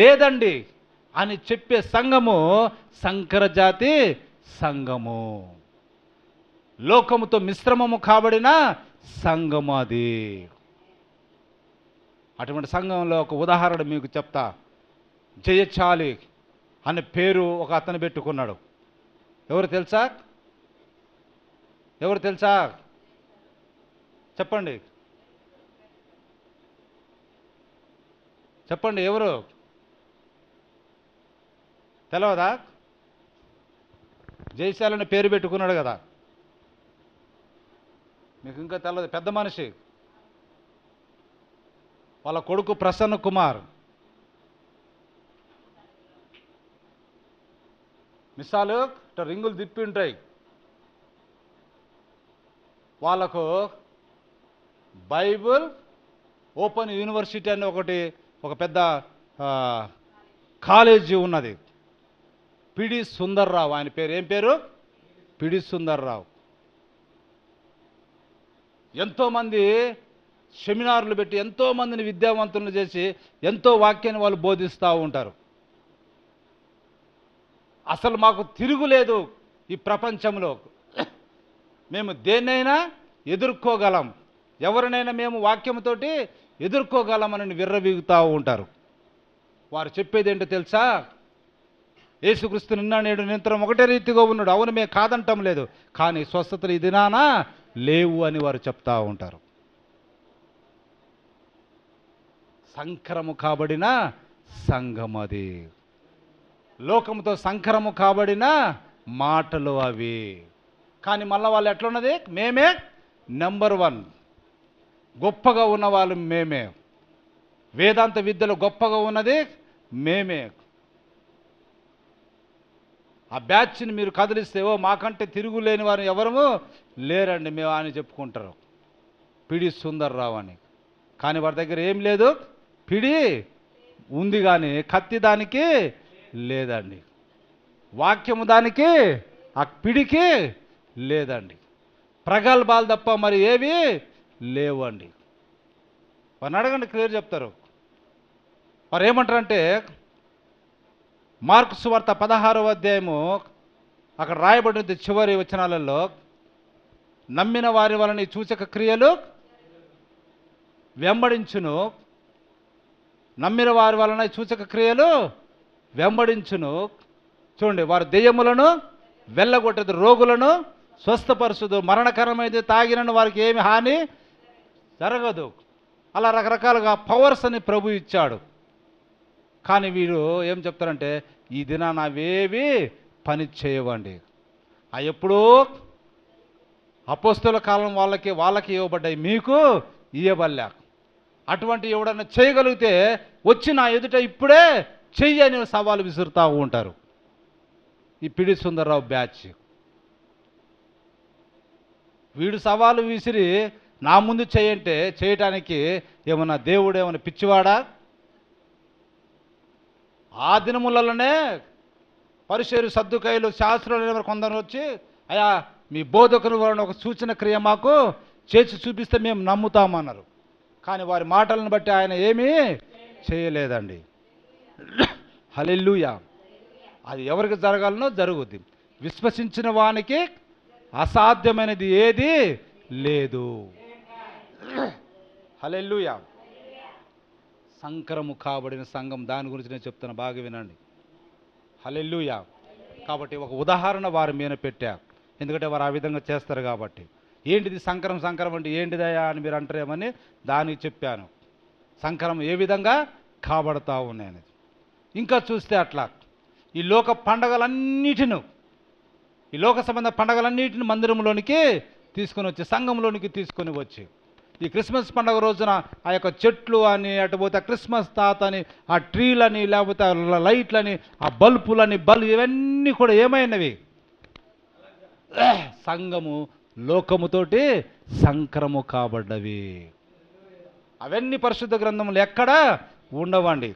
లేదండి అని చెప్పే సంఘము సంకర జాతి సంఘము. లోకముతో మిశ్రమము కాబడిన సంఘము అది. అటువంటి సంఘంలో ఒక ఉదాహరణ మీకు చెప్తా. జయచాలి అనే పేరు ఒక అతను పెట్టుకున్నాడు. ఎవరు తెలుసా? ఎవరు తెలుసా? చెప్పండి, చెప్పండి, ఎవరు తెలవదా? జయశాలని పేరు పెట్టుకున్నాడు కదా, మీకు ఇంకా తెలవదు. పెద్ద మనిషి, వాళ్ళ కొడుకు ప్రసన్న కుమార్. మిసాలు రింగులు తిప్పి ఉంటాయి. వాళ్ళకు బైబుల్ ఓపెన్ యూనివర్సిటీ అని ఒక పెద్ద కాలేజీ ఉన్నది. పిడి సుందర్రావు ఆయన పేరు. ఏం పేరు? పిడి సుందర్రావు. ఎంతోమంది సెమినార్లు పెట్టి ఎంతోమందిని విద్యావంతులను చేసి ఎంతో వాక్యాన్ని వాళ్ళు బోధిస్తూ ఉంటారు. అసలు మాకు తిరుగులేదు ఈ ప్రపంచంలో, మేము దేన్నైనా ఎదుర్కోగలం, ఎవరినైనా మేము వాక్యంతోటి ఎదుర్కోగలమని విర్రవీగుతూ ఉంటారు. వారు చెప్పేది ఏంటో తెలుసా? యేసుక్రీస్తు నిన్న నేడు నిరంతరం ఒకటే రీతిగా ఉన్నాడు. అవును, మేము కాదంటాం లేదు. కానీ స్వస్థతలు ఈ దినాన లేవు అని వారు చెప్తా ఉంటారు. సంకరము కాబడిన సంఘం అది. లోకముతో సంకరము కాబడిన మాటలు అవి. కానీ మళ్ళీ వాళ్ళు ఎట్లున్నది? మేమే నెంబర్ 1, గొప్పగా ఉన్నవాళ్ళు మేమే, వేదాంత విద్యలో గొప్పగా ఉన్నది మేమే. ఆ బ్యాచ్ని మీరు కదిలిస్తే ఓ మాకంటే తిరుగులేని వారు ఎవరము లేరండి మేము అని చెప్పుకుంటారు, పిడి సుందర్రావు అని. కానీ వారి దగ్గర ఏం లేదు, పిడి ఉంది కానీ కత్తి దానికి లేదండి, వాక్యము దానికి ఆ పిడికి లేదండి, ప్రగల్భాలు తప్ప మరి ఏవి లేవండి. వారిని అడగండి, క్లియర్ చెప్తారు. వారు ఏమంటారంటే మార్కు సువార్త 16వ అధ్యాయము అక్కడ రాయబడినది చివరి వచనాలలో, నమ్మిన వారి వలన ఈ సూచక క్రియలు వెంబడించును, నమ్మిన వారి వలన ఈ సూచక క్రియలు వెంబడించును. చూడండి, వారు దెయ్యములను వెళ్ళగొట్టదు, రోగులను స్వస్థపరచుదు, మరణకరమైతే తాగినను వారికి ఏమి హాని జరగదు. అలా రకరకాలుగా పవర్స్ అని ప్రభు ఇచ్చాడు. కానీ వీరు ఏం చెప్తారంటే, ఈ దినాన అవేవి పని చేయవండి. అవి ఎప్పుడూ అపోస్తలుల కాలం వాళ్ళకి ఇవ్వబడ్డాయి, మీకు ఇవ్వబడలే. అటువంటి ఎవడన్నా చేయగలిగితే వచ్చి నా ఎదుట ఇప్పుడే చెయ్యి అని సవాలు విసురుతూ ఉంటారు ఈ పిడి సుందర్రావు బ్యాచ్. వీడు సవాలు విసిరి నా ముందు చేయంటే చేయటానికి ఏమన్నా దేవుడు ఏమన్నా పిచ్చివాడా? ఆ దినములలోనే పరిసయ్యులు, సద్దుకయ్యులు, శాస్త్రులు కొందరు వచ్చి, అయ్యా మీ బోధకులు వారిని ఒక సూచన క్రియ మాకు చేసి చూపిస్తే మేము నమ్ముతామన్నారు. కానీ వారి మాటలను బట్టి ఆయన ఏమీ చేయలేదండి. హల్లెలూయా. అది ఎవరికి జరగాలనో జరుగుద్ది. విశ్వసించిన వానికి అసాధ్యమైనది ఏది లేదు. హల్లెలూయా. సంకరము కాబడిన సంఘం, దాని గురించి నేను చెప్తాను, బాగా వినండి. హల్లెలూయా. కాబట్టి ఒక ఉదాహరణ వారి మీద పెట్టా, ఎందుకంటే వారు ఆ విధంగా చేస్తారు కాబట్టి. ఏంటిది సంకరం అంటే ఏంటిదయా అని మీరు అంటారేమని దానికి చెప్పాను. సంకరం ఏ విధంగా కాబడతా ఉన్నాయని. ఇంకా చూస్తే అట్లా ఈ లోక పండగలన్నిటిను, ఈ లోక సంబంధ పండగలన్నిటిని మందిరంలోనికి తీసుకొని వచ్చి, సంఘంలోనికి తీసుకొని వచ్చి, ఈ క్రిస్మస్ పండుగ రోజున ఆ యొక్క చెట్లు అని, అటుపోతే క్రిస్మస్ తాత అని, ఆ ట్రీలని, లేకపోతే లైట్లని, ఆ బల్బులని, ఇవన్నీ కూడా ఏమైనవి? సంఘము లోకముతోటి సంకరము కాబడ్డవి. అవన్నీ పరిశుద్ధ గ్రంథములు ఎక్కడా ఉండవండి.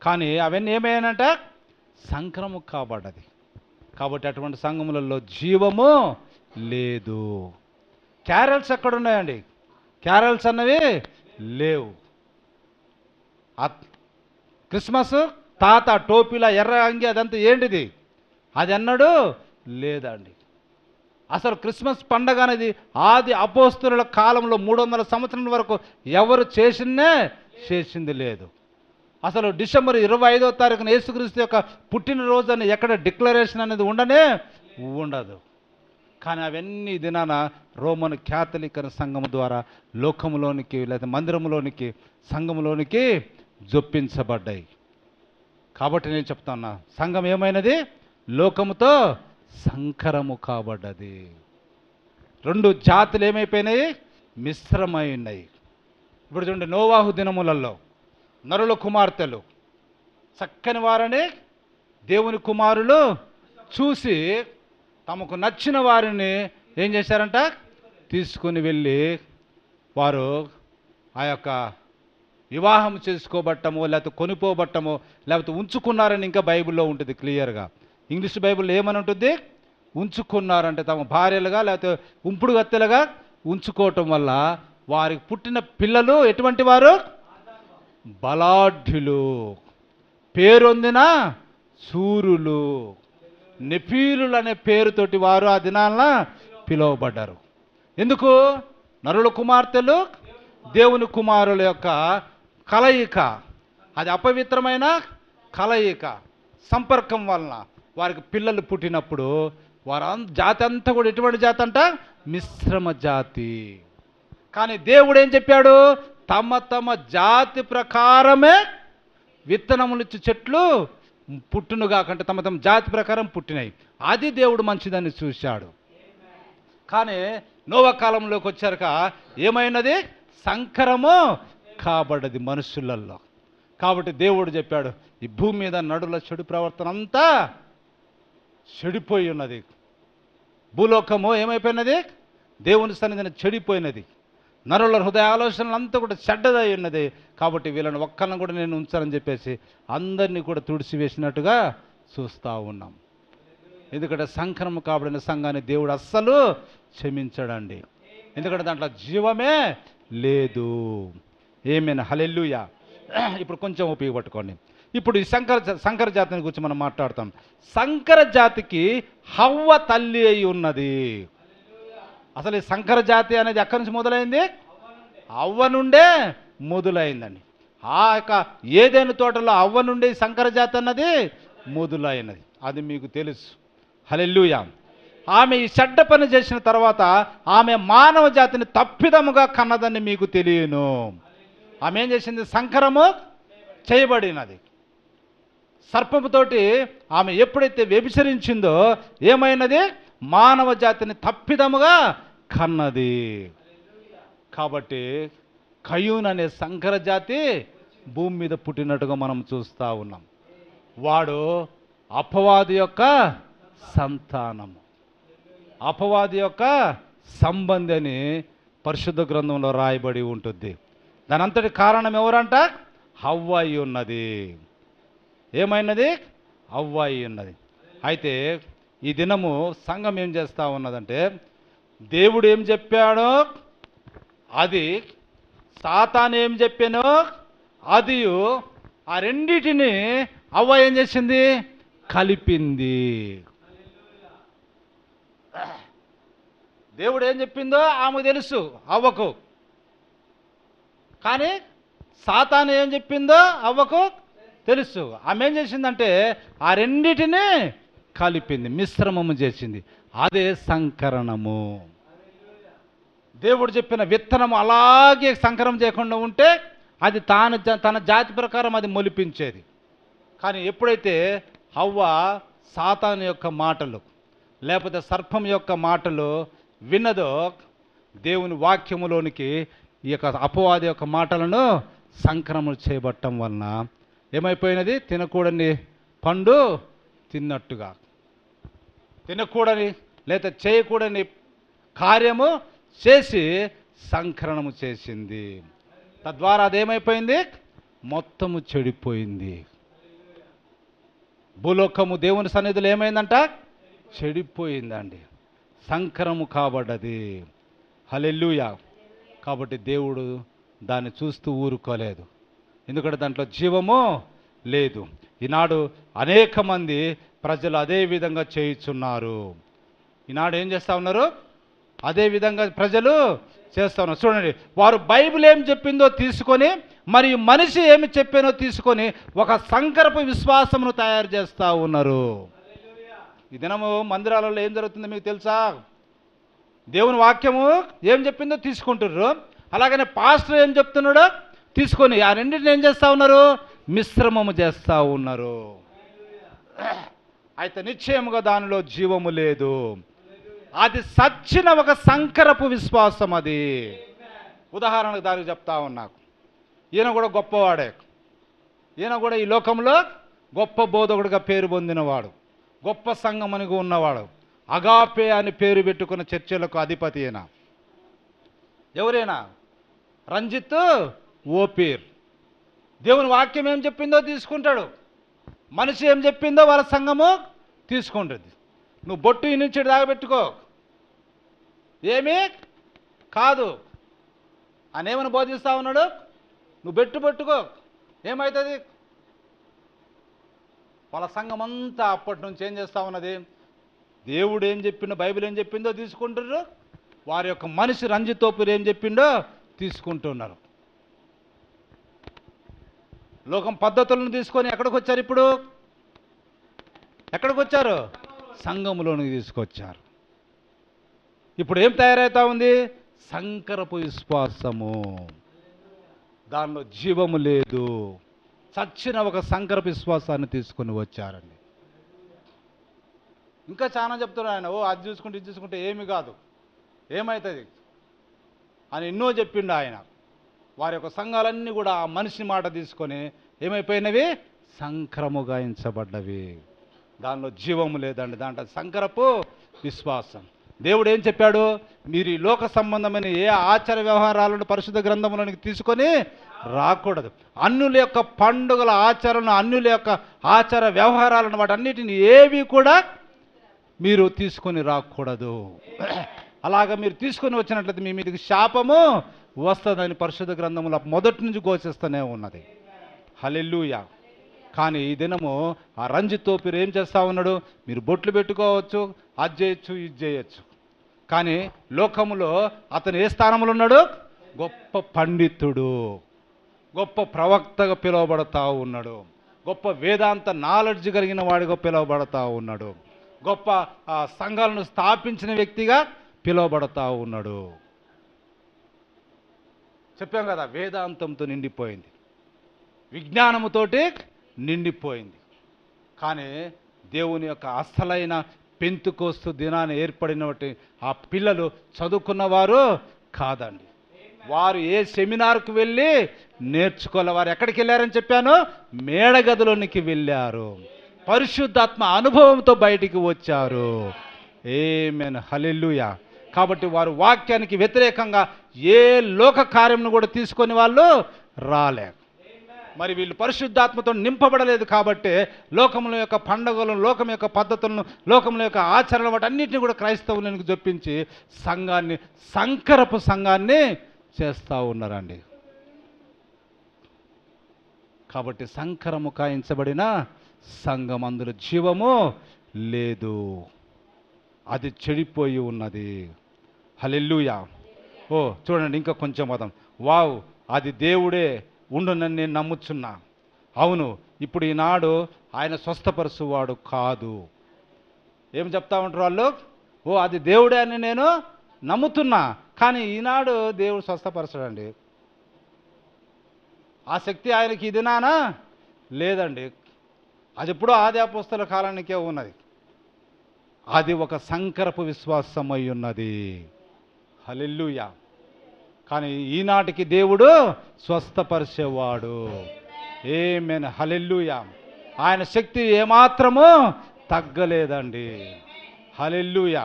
కానీ అవన్నీ ఏమైనాయంట? సంకరము కాబడ్డది. కాబట్టి అటువంటి సంఘములలో జీవము లేదు. క్యారల్స్ ఎక్కడున్నాయండి? క్యారల్స్ అన్నవి లేవు. క్రిస్మస్ తాత టోపీల ఎర్ర అంగి అదంతా ఏంటిది? అది అన్నాడు లేదండి. అసలు క్రిస్మస్ పండగ అనేది ఆది అపోస్తలుల కాలంలో 300 సంవత్సరాల వరకు ఎవరు చేసింది లేదు. అసలు డిసెంబర్ 25వ తారీఖున యేసుక్రీస్తు యొక్క పుట్టినరోజు అని ఎక్కడ డిక్లరేషన్ అనేది ఉండదు. కానీ అవన్నీ దినాన రోమన్ క్యాథలిక్ సంఘం ద్వారా లోకములోనికి, లేదా మందిరంలోనికి, సంఘములోనికి జొప్పించబడ్డాయి. కాబట్టి నేను చెప్తున్నా, సంఘం ఏమైనది? లోకముతో సంకరము కాబడ్డది. 2 జాతులు ఏమైపోయినాయి? మిశ్రమైనాయి. ఇప్పుడు చూడండి, నోవాహు దినములలో నరుల కుమార్తెలు చక్కని వారని దేవుని కుమారులు చూసి తమకు నచ్చిన వారిని ఏం చేశారంట? తీసుకుని వెళ్ళి వారు ఆ యొక్క వివాహం చేసుకోబట్టమో, లేకపోతే కొనిపోబట్టమో, లేకపోతే ఉంచుకున్నారని ఇంకా బైబిల్లో ఉంటుంది క్లియర్గా. ఇంగ్లీష్ బైబిల్లో ఏమని ఉంటుంది? ఉంచుకున్నారంటే తమ భార్యలుగా, లేకపోతే ఉంపుడు గత్తెలుగా ఉంచుకోవటం వల్ల వారికి పుట్టిన పిల్లలు ఎటువంటి వారు? బలాఢ్యులు, పేరొందిన సూరులు, నెఫీలులు అనే పేరుతోటి వారు ఆ దినాన పిలువబడ్డారు. ఎందుకు? నరుల కుమార్తెలు దేవుని కుమారుల యొక్క కలయిక, అది అపవిత్రమైన కలయిక, సంపర్కం వలన వారికి పిల్లలు పుట్టినప్పుడు వారు జాతి అంతా కూడా ఎటువంటి జాతి అంట? మిశ్రమ జాతి. కానీ దేవుడు ఏం చెప్పాడు? తమ తమ జాతి ప్రకారమే విత్తనములిచ్చి చెట్లు పుట్టునుగా, కంటే తమ తమ జాతి ప్రకారం పుట్టినాయి. అది దేవుడు మంచిదని చూశాడు. కానీ నోవా కాలంలోకి వచ్చాక ఏమైనది? సంకరము కాబడ్డది మనుషులలో. కాబట్టి దేవుడు చెప్పాడు, ఈ భూమి మీద నడుల చెడు ప్రవర్తన అంతా చెడిపోయి ఉన్నది. భూలోకము ఏమైపోయినది? దేవుని సన్నిధిని చెడిపోయినది. నరుల హృదయ ఆలోచనలు అంతా కూడా చెడ్డదై ఉన్నది. కాబట్టి వీళ్ళని ఒక్కళ్ళని కూడా నేను ఉంచాలని చెప్పేసి అందరినీ కూడా తుడిచివేసినట్టుగా చూస్తూ ఉన్నాం. ఎందుకంటే సంకరము కాబడిన సంఘాన్ని దేవుడు అస్సలు క్షమించడండి. ఎందుకంటే దాంట్లో జీవమే లేదు. ఏమైనా హల్లెలూయా. ఇప్పుడు కొంచెం ఉపయోగపట్టుకోండి. ఇప్పుడు ఈ సంకర జాతిని గురించి మనం మాట్లాడతాం. సంకర జాతికి హవ్వ తల్లి అయి ఉన్నది. అసలు ఈ సంకర జాతి అనేది ఎక్కడి నుంచి మొదలైంది? హవ్వ నుండే మొదలైందండి. ఆ యొక్క ఏదైనా తోటలో హవ్వ నుండి సంకర జాతి అన్నది మొదలైనది. అది మీకు తెలుసు. హల్లెలూయా. ఆమె ఈ చెడ్డ పని చేసిన తర్వాత ఆమె మానవ జాతిని తప్పిదముగా కన్నదని మీకు తెలియను. ఆమె ఏం చేసింది? సంకరము చేయబడినది. సర్పముతోటి ఆమె ఎప్పుడైతే వ్యభిచరించిందో ఏమైనది? మానవ జాతిని తప్పిదముగా కన్నది. కాబట్టి కయూన్ అనే సంకర జాతి భూమి మీద పుట్టినట్టుగా మనం చూస్తూ ఉన్నాం. వాడు అపవాది యొక్క సంతానము, అపవాది యొక్క సంబంధి అని పరిశుద్ధ గ్రంథంలో రాయబడి ఉంటుంది. దాని అంతటి కారణం ఎవరంట? హవ్వ అయి ఉన్నది. ఏమైనది? హవ్వ అయి ఉన్నది. అయితే ఈ దినము సంఘం ఏం చేస్తూ ఉన్నదంటే, దేవుడు ఏం చెప్పాడో అది, సాతాను ఏం చెప్పానో అది, ఆ రెండిటిని హవ్వ ఏం చేసింది? కలిపింది. దేవుడు ఏం చెప్పిందో ఆమెకు తెలుసు హవ్వకు, కానీ సాతాను ఏం చెప్పిందో హవ్వకు తెలుసు. ఆమె ఏం చేసిందంటే ఆ రెండిటిని కలిపింది, మిశ్రమము చేసింది. అదే సంకరణము. దేవుడు చెప్పిన విత్తనము అలాగే సంకరం చేయకుండా ఉంటే అది తన జాతి ప్రకారం అది మొలిపించేది. కానీ ఎప్పుడైతే హవ్వ సాతాను యొక్క మాటలు లేకపోతే సర్పం యొక్క మాటలు విన్నదో, దేవుని వాక్యములోనికి ఈ యొక్క అపవాది యొక్క మాటలను సంక్రమణ చేయబట్టడం వలన ఏమైపోయినది? తినకూడని పండు తిన్నట్టుగా, తినకూడని లేదా చేయకూడని కార్యము చేసి సంకరణము చేసింది. తద్వారా అదేమైపోయింది? మొత్తము చెడిపోయింది. భూలోకము దేవుని సన్నిధిలో ఏమైందంట? చెడిపోయిందండి. సంకరము కాబడ్డది. హల్లెలూయా. కాబట్టి దేవుడు దాన్ని చూస్తూ ఊరుకోలేదు. ఎందుకంటే దాంట్లో జీవము లేదు. ఈనాడు అనేక మంది ప్రజలు అదే విధంగా చేయుచున్నారు. ఈనాడు ఏం చేస్తూ ఉన్నారు? అదే విధంగా ప్రజలు చేస్తూ ఉన్నారు. చూడండి, వారు బైబిల్ ఏం చెప్పిందో తీసుకొని మరియు మనిషి ఏమి చెప్పానో తీసుకొని ఒక సంకరపు విశ్వాసమును తయారు చేస్తూ ఉన్నారు. ఈ దినము మందిరాలలో ఏం జరుగుతుందో మీకు తెలుసా? దేవుని వాక్యము ఏం చెప్పిందో తీసుకుంటున్నారు, అలాగనే పాస్టర్ ఏం చెప్తున్నాడో తీసుకొని ఆ రెండింటిని ఏం చేస్తూ ఉన్నారు? మిశ్రమము చేస్తూ ఉన్నారు. అయితే నిశ్చయముగా దానిలో జీవము లేదు. అది సచ్చిన ఒక సంకరపు విశ్వాసం. అది ఉదాహరణకు దానికి చెప్తా ఉన్నాకు. ఈయన కూడా గొప్పవాడే. ఈయన కూడా ఈ లోకంలో గొప్ప బోధకుడిగా పేరు పొందినవాడు, గొప్ప సంఘమునిగా ఉన్నవాడు, అగాపే అని పేరు పెట్టుకున్న చర్చలకు అధిపతి. అయినా ఎవరైనా? రంజిత్ ఓపీర్. దేవుని వాక్యం ఏం చెప్పిందో తీసుకుంటాడు, మనిషి ఏం చెప్పిందో వాళ్ళ సంఘము తీసుకుంటుంది. నువ్వు బొట్టు ఈ నుంచి దాగబెట్టుకో, ఏమీ కాదు అని ఏమని బోధిస్తూ ఉన్నాడు? నువ్వు పెట్టుకో, ఏమవుతుంది? వాళ్ళ సంఘం అంతా అప్పటి నుంచి ఏం చేస్తూ ఉన్నది? దేవుడు ఏం చెప్పిండో, బైబిల్ ఏం చెప్పిందో తీసుకుంటున్నారు, వారి యొక్క మనిషి రంజితోపురు ఏం చెప్పిండో తీసుకుంటున్నారు. లోకం పద్ధతులను తీసుకొని ఎక్కడికి వచ్చారు? ఇప్పుడు ఎక్కడికి వచ్చారు? సంఘములోనికి తీసుకొచ్చారు. ఇప్పుడు ఏం తయారవుతా ఉంది? సంకరపు విశ్వాసము. దానిలో జీవము లేదు. చచ్చిన ఒక సంకరపు విశ్వాసాన్ని తీసుకొని వచ్చారండి. ఇంకా చాలా చెప్తున్నారు ఆయన. అది చూసుకుంటే ఇది చూసుకుంటే ఏమి కాదు, ఏమవుతుంది అని ఎన్నో చెప్పిండు ఆయన. వారి యొక్క సంఘాలన్నీ కూడా ఆ మనిషి మాట తీసుకొని ఏమైపోయినవి? సంక్రముగాయించబడ్డవి. దానిలో జీవము లేదండి. దాంట్లో సంకరపు విశ్వాసం. దేవుడు ఏం చెప్పాడు? మీరు ఈ లోక సంబంధమైన ఏ ఆచార వ్యవహారాలను పరిశుద్ధ గ్రంథంలోనికి తీసుకొని రాకూడదు. అన్యుల యొక్క పండుగల ఆచారాలను, అన్యుల యొక్క ఆచార వ్యవహారాలను, వాటన్నిటిని ఏవి కూడా మీరు తీసుకొని రాకూడదు. అలాగ మీరు తీసుకొని వచ్చినట్లయితే మీ మీదకి శాపము వస్తుందని పరిశుద్ధ గ్రంథంలో మొదటి నుంచి ఘోషిస్తూనే ఉన్నది. హల్లెలూయా. కానీ ఈ దినము ఆ రంజిత్ తోపిరు ఏం చేస్తూ ఉన్నాడు? మీరు బొట్లు పెట్టుకోవచ్చు, అది చేయొచ్చు, ఇది చేయొచ్చు, కానీ లోకములో అతను ఏ స్థానంలో ఉన్నాడు? గొప్ప పండితుడు, గొప్ప ప్రవక్తగా పిలువబడతా ఉన్నాడు, గొప్ప వేదాంత నాలెడ్జ్ కలిగిన వాడిగా పిలువబడతా ఉన్నాడు, గొప్ప సంఘాలను స్థాపించిన వ్యక్తిగా పిలువబడతా ఉన్నాడు. చెప్పాం కదా, వేదాంతంతో నిండిపోయింది, విజ్ఞానముతోటి నిండిపోయింది. కానీ దేవుని యొక్క అసలైన పెంతుకోస్తు దినాన్ని ఏర్పడినటువంటి ఆ పిల్లలు చదువుకున్నవారు కాదండి. వారు ఏ సెమినార్కు వెళ్ళి నేర్చుకోలే. వారు ఎక్కడికి వెళ్ళారని చెప్పాను? మేడగదిలోనికి వెళ్ళారు, పరిశుద్ధాత్మ అనుభవంతో బయటికి వచ్చారు. ఆమేన్, హల్లెలూయా. కాబట్టి వారు వాక్యానికి వ్యతిరేకంగా ఏ లోక కార్యంను కూడా తీసుకొని వాళ్ళు రాలే. మరి వీళ్ళు పరిశుద్ధాత్మతో నింపబడలేదు కాబట్టి లోకముల యొక్క పండుగలను, లోకం యొక్క పద్ధతులను, లోకముల యొక్క ఆచరణ వాటన్నిటిని కూడా క్రైస్తవులకు జొప్పించి సంఘాన్ని, సంకరపు సంఘాన్ని చేస్తూ ఉన్నారండి. కాబట్టి సంకరము కాయించబడిన సంఘం అందులో జీవము లేదు, అది చెడిపోయి ఉన్నది. హల్లెలూయా. ఓ చూడండి, ఇంకా కొంచెం పదం. వావ్, అది దేవుడే ఉండునని నేను నమ్ముచున్నా. అవును, ఇప్పుడు ఈనాడు ఆయన స్వస్థపరచువాడు కాదు. ఏం చెప్తా ఉంటారు వాళ్ళు? ఓ అది దేవుడే అని నేను నమ్ముతున్నా, కానీ ఈనాడు దేవుడు స్వస్థపరచడండి. ఆ శక్తి ఆయనకి ఇది నానా లేదండి. అది ఎప్పుడో ఆది అపోస్తలుల కాలానికే ఉన్నది. అది ఒక సంకరపు విశ్వాసమై ఉన్నది. హల్లెలూయా. కానీ ఈనాటికి దేవుడు స్వస్థపరిచేవాడు. ఆమేన్, హల్లెలూయా. ఆయన శక్తి ఏమాత్రము తగ్గలేదండి. హల్లెలూయా.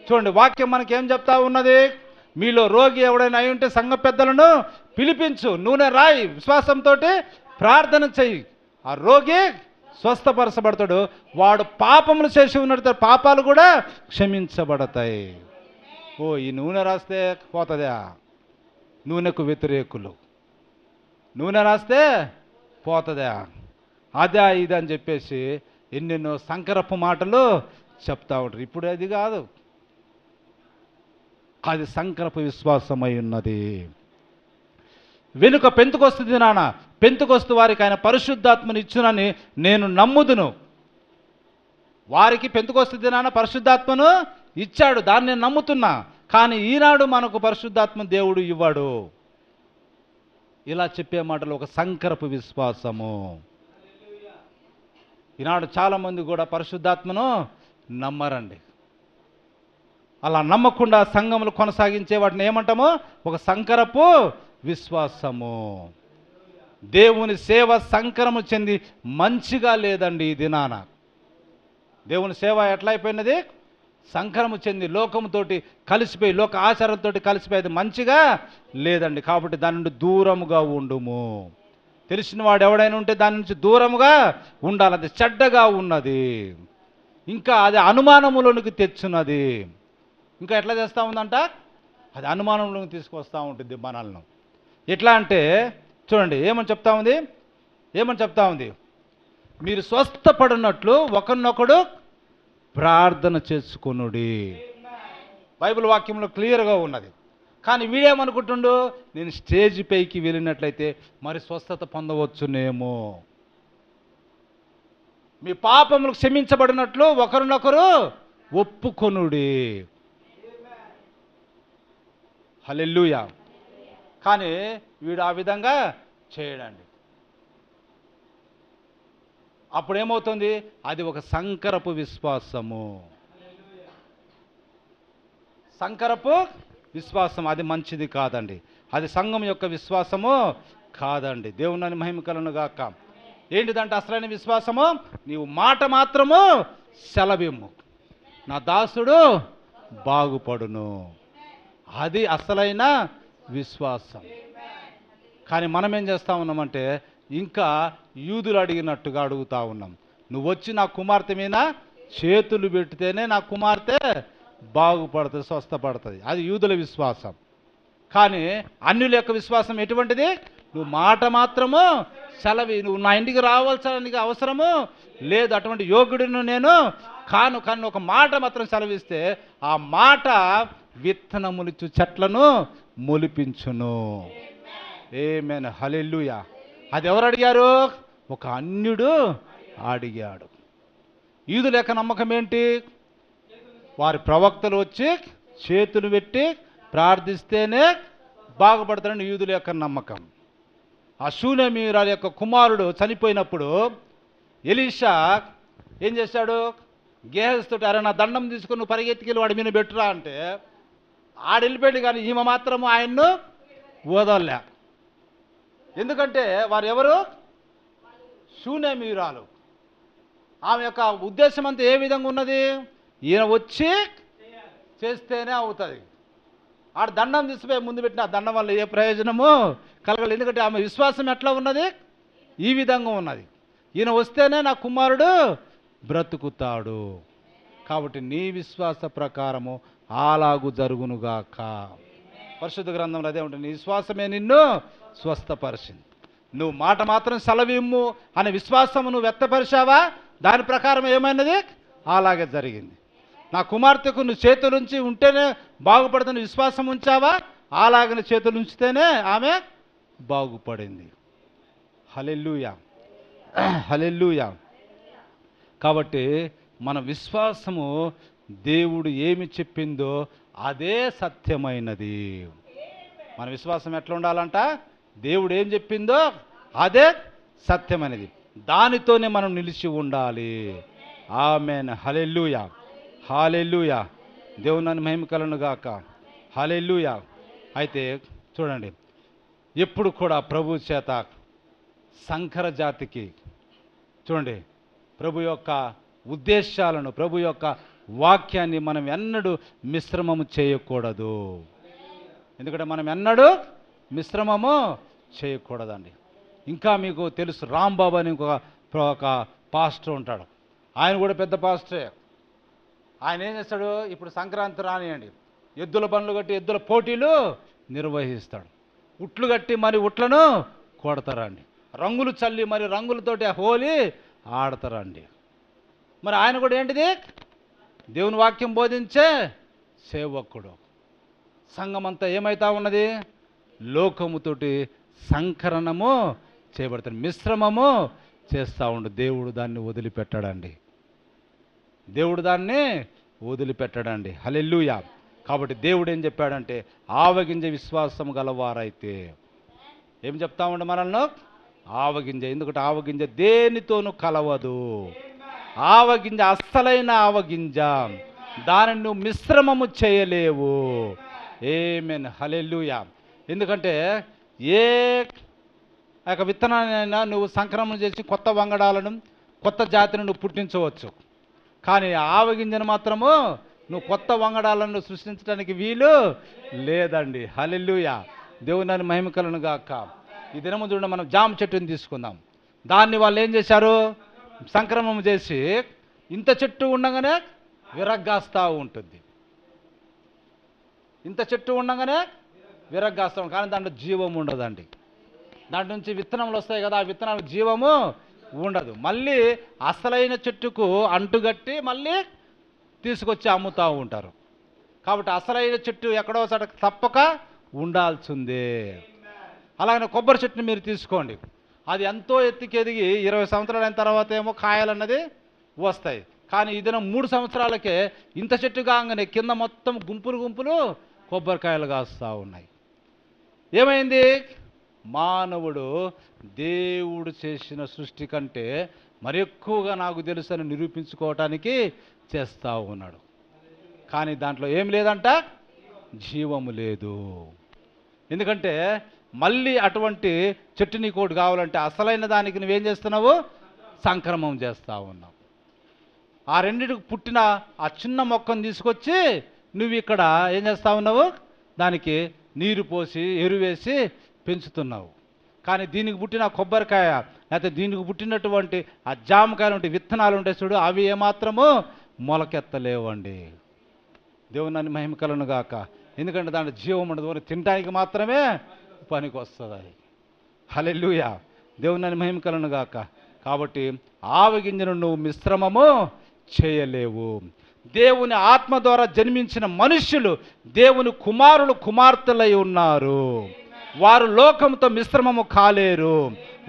చూడండి, వాక్యం మనకేం చెప్తా ఉన్నది? మీలో రోగి ఎవడైనా అయి ఉంటే సంఘ పెద్దలను పిలిపించు, నూనె రాయి, విశ్వాసంతో ప్రార్థన చెయ్యి, ఆ రోగి స్వస్థపరచబడతాడు. వాడు పాపములు చేసి ఉన్నట్టు పాపాలు కూడా క్షమించబడతాయి. ఓ ఈ నూనె రాస్తే పోతుందా? నూనెకు వ్యతిరేకులు. నూనె రాస్తే పోతుందా? అదే ఇది అని చెప్పేసి ఎన్నెన్నో సంకరపు మాటలు చెప్తా ఉంటారు. ఇప్పుడు అది కాదు, అది సంకరపు విశ్వాసమై ఉన్నది. వెనుక పెంతుకొస్తుంది నాన్న, పెంతుకొస్తు వారికి ఆయన పరిశుద్ధాత్మని ఇచ్చునని నేను నమ్ముదును. వారికి పెంతుకొస్తుంది నాన్న పరిశుద్ధాత్మను ఇచ్చాడు, దాన్ని నేను నమ్ముతున్నా. కానీ ఈనాడు మనకు పరిశుద్ధాత్మ దేవుడు ఇవ్వడు. ఇలా చెప్పే మాటలు ఒక సంకరపు విశ్వాసము. ఈనాడు చాలామంది కూడా పరిశుద్ధాత్మను నమ్మరండి. అలా నమ్మకుండా సంఘములు కొనసాగించే వాటిని ఏమంటామో? ఒక సంకరపు విశ్వాసము. దేవుని సేవ సంకరము చెంది మంచిగా లేదండి ఈ దినాన. దేవుని సేవ ఎట్లా అయిపోయినది? సంకరము చెంది లోకముతోటి కలిసిపోయి, లోక ఆచారంతో కలిసిపోయేది మంచిగా లేదండి. కాబట్టి దాని నుండి దూరముగా ఉండుము. తెలిసిన వాడు ఎవడైనా ఉంటే దాని నుంచి దూరముగా ఉండాలి. అది చెడ్డగా ఉన్నది, ఇంకా అది అనుమానములోనికి తెచ్చున్నది. ఇంకా ఎట్లా చేస్తూ ఉందంట? అది అనుమానంలోకి తీసుకొస్తూ ఉంటుంది మనల్ని. ఎట్లా అంటే చూడండి, ఏమని చెప్తా ఉంది? ఏమని చెప్తా ఉంది? మీరు స్వస్థపడినట్లు ఒకరినొకడు ప్రార్థన చేసుకొనుడి. బైబిల్ వాక్యంలో క్లియర్గా ఉన్నది. కానీ వీడేమనుకుంటుండు? నేను స్టేజ్ పైకి వెళ్ళినట్లయితే మరి స్వస్థత పొందవచ్చునేమో. మీ పాపములు క్షమించబడినట్లు ఒకరినొకరు ఒప్పుకొనుడి. హల్లెలూయా. కానీ వీడు ఆ విధంగా చేయడండి. అప్పుడేమవుతుంది? అది ఒక సంకరపు విశ్వాసము. సంకరపు విశ్వాసం అది మంచిది కాదండి. అది సంఘం యొక్క విశ్వాసము కాదండి. దేవుని మహిమ కలుగును గాక. ఏంటిదంటే అసలైన విశ్వాసము? నీవు మాట మాత్రము సెలవిమ్ము, నా దాసుడు బాగుపడును. అది అసలైన విశ్వాసం. కానీ మనం ఏం చేస్తూ ఉన్నామంటే ఇంకా యూదులు అడిగినట్టుగా అడుగుతూ ఉన్నాం. నువ్వు వచ్చి నా కుమార్తె మీద చేతులు పెట్టితేనే నా కుమార్తె బాగుపడుతుంది, స్వస్థపడుతుంది. అది యూదుల విశ్వాసం. కానీ అన్యుల యొక్క విశ్వాసం ఎటువంటిది? నువ్వు మాట మాత్రము సెలవి, నువ్వు నా ఇంటికి రావాల్సిన అవసరము లేదు, అటువంటి యోగ్యుడిని నేను కాను. కానీ ఒక మాట మాత్రం సెలవిస్తే ఆ మాట విత్తనములిచ్చు చెట్లను మొలిపించును. ఆమేన్, హల్లెలూయా. అది ఎవరు అడిగారు? ఒక అన్యుడు అడిగాడు. యూదుల యొక్క నమ్మకం ఏంటి? వారి ప్రవక్తలు వచ్చి చేతులు పెట్టి ప్రార్థిస్తేనే బాగుపడతారని యూదుల యొక్క నమ్మకం. ఆ షూనేమీయురాలి యొక్క కుమారుడు చనిపోయినప్పుడు ఎలీషా ఏం చేశాడు? గేహజీతో అరే నా దండం తీసుకుని నువ్వు పరిగెత్తికెళ్ళి వాడి మీద పెట్టురా అంటే ఆడు వెళ్ళిపోయాడు. కానీ ఈమె మాత్రము ఆయన్ను వదలలే. ఎందుకంటే వారు ఎవరు? షూనేమీయురాలు. ఆమె యొక్క ఉద్దేశం అంతా ఏ విధంగా ఉన్నది? ఈయన వచ్చి చేస్తేనే అవుతుంది. ఆడ దండం తీసిపోయి ముందు పెట్టిన ఆ దండం వల్ల ఏ ప్రయోజనము కలగలేదు. ఎందుకంటే ఆమె విశ్వాసం ఎట్లా ఉన్నది? ఈ విధంగా ఉన్నది. ఈయన వస్తేనే నా కుమారుడు బ్రతుకుతాడు. కాబట్టి నీ విశ్వాస ప్రకారము అలాగు జరుగునుగాక. పరిశుద్ధ గ్రంథంలో అదే ఉంటుంది, నీ విశ్వాసమే నిన్ను స్వస్థపరిచింది. నువ్వు మాట మాత్రం సెలవిమ్ము అనే విశ్వాసము నువ్వు వ్యక్తపరిచావా, దాని ప్రకారం ఏమైనది అలాగే జరిగింది. నా కుమార్తెకు నువ్వు చేతులుంచి ఉంటేనే బాగుపడుతున్న విశ్వాసం ఉంచావా, అలాగని చేతులు ఉంచితేనే ఆమె బాగుపడింది. హల్లెలూయా, హల్లెలూయా. కాబట్టి మన విశ్వాసము దేవుడు ఏమి చెప్పిందో అదే సత్యమైనది. మన విశ్వాసం ఎట్లా ఉండాలంట? దేవుడు ఏం చెప్పిందో అదే సత్యమైనది, దానితోనే మనం నిలిచి ఉండాలి. ఆమేన్, హల్లెలూయా, హల్లెలూయా. దేవుని మహిమ కలుగును గాక. హల్లెలూయా. అయితే చూడండి, ఎప్పుడు కూడా ప్రభు చేత సంకర జాతికి చూడండి ప్రభు యొక్క ఉద్దేశాలను, ప్రభు యొక్క వాక్యాన్ని మనం ఎన్నడూ మిశ్రమము చేయకూడదు. ఎందుకంటే మనం ఎన్నడూ మిశ్రమము చేయకూడదండి. ఇంకా మీకు తెలుసు, రాంబాబు అని ఒక పాస్టర్ ఉంటాడు. ఆయన కూడా పెద్ద పాస్టరే. ఆయన ఏం చేస్తాడు? ఇప్పుడు సంక్రాంతి రానియండి, ఎద్దుల బండ్లు కట్టి ఎద్దుల పోటీలు నిర్వహిస్తాడు. ఉట్లు కట్టి మరి ఉట్లను కొడతారండి. రంగులు చల్లి మరి రంగులతోటి హోలీ ఆడతారండి. మరి ఆయన కూడా ఏంటిది? దేవుని వాక్యం బోధించే సేవకుడు. సంఘమంతా ఏమైతా ఉన్నది? లోకముతోటి సంకరణము చేయబడతాడు, మిశ్రమము చేస్తూ ఉండు. దేవుడు దాన్ని వదిలిపెట్టాడండి, దేవుడు దాన్ని వదిలిపెట్టాడండి. హల్లెలూయా. కాబట్టి దేవుడు ఏం చెప్పాడంటే, ఆవగింజ విశ్వాసం గలవారైతే ఏం చెప్తా ఉండే మనల్ని? ఆవగింజ. ఎందుకంటే ఆవగింజ దేనితోనూ కలవదు. ఆవగింజ అస్సలైన ఆవగింజ, దానిని నువ్వు మిశ్రమము చేయలేవు. ఆమేన్, హల్లెలూయా. ఎందుకంటే ఏ యొక్క విత్తనాన్నైనా నువ్వు సంక్రమణ చేసి కొత్త వంగడాలను, కొత్త జాతిని నువ్వు పుట్టించవచ్చు. కానీ ఆవగింజను మాత్రము నువ్వు కొత్త వంగడాలను సృష్టించడానికి వీలు లేదండి. హల్లెలూయా. దేవుని మహిమ కలుగును గాక. ఈ దినము చూడండి, మనం జామ చెట్టుని తీసుకుందాం. దాన్ని వాళ్ళు ఏం చేశారు? సంక్రమం చేసి ఇంత చెట్టు ఉండగానే విరగ్గాస్తూ ఉంటుంది. ఇంత చెట్టు ఉండగానే విరగ్గాస్తాం, కానీ దాంట్లో జీవం ఉండదండి. దాంట్లో నుంచి విత్తనములు వస్తాయి కదా, ఆ విత్తనాలకు జీవము ఉండదు. మళ్ళీ అసలైన చెట్టుకు అంటుగట్టి మళ్ళీ తీసుకొచ్చి అమ్ముతూ ఉంటారు. కాబట్టి అసలైన చెట్టు ఎక్కడో చోట తప్పక ఉండాల్సిందే. అలాగే కొబ్బరి చెట్టుని మీరు తీసుకోండి, అది ఎంతో ఎత్తుకి ఎదిగి 20 సంవత్సరాలు అయిన తర్వాత ఏమో కాయలు అన్నది వస్తాయి. కానీ ఇదిన 3 సంవత్సరాలకే ఇంత చెట్టు కాగానే కింద మొత్తం గుంపులు గుంపులు కొబ్బరికాయలు కాస్తూ ఉన్నాయి. ఏమైంది? మానవుడు దేవుడు చేసిన సృష్టి కంటే మరి ఎక్కువగా నాకు తెలుసని నిరూపించుకోవటానికి చేస్తూ ఉన్నాడు. కానీ దాంట్లో ఏం లేదంట, జీవము లేదు. ఎందుకంటే మళ్ళీ అటువంటి చెట్టు నీకు ఒకటి కావాలంటే అసలైన దానికి నువ్వేం చేస్తున్నావు? సంక్రమం చేస్తూ ఉన్నావు. ఆ రెండింటికి పుట్టిన ఆ చిన్న మొక్కను తీసుకొచ్చి నువ్వు ఇక్కడ ఏం చేస్తూ ఉన్నావు? దానికి నీరు పోసి ఎరువేసి పెంచుతున్నావు. కానీ దీనికి పుట్టిన కొబ్బరికాయ, లేకపోతే దీనికి పుట్టినటువంటి ఆ జామకాయలు ఉంటే విత్తనాలు ఉంటాయి చూడు, అవి ఏమాత్రము మొలకెత్తలేవండి. దేవుని మహిమ కలుగును గాక. ఎందుకంటే దాంట్లో జీవం ఉండదు, తినడానికి మాత్రమే పనికి వస్తుంది అది. హల్లెలూయా. దేవుని మహిమ కలుగును గాక. కాబట్టి ఆవగింజను నువ్వు మిశ్రమము చేయలేవు. దేవుని ఆత్మ ద్వారా జన్మించిన మనుష్యులు దేవుని కుమారులు కుమార్తెలై ఉన్నారు. వారు లోకంతో మిశ్రమము కాలేరు.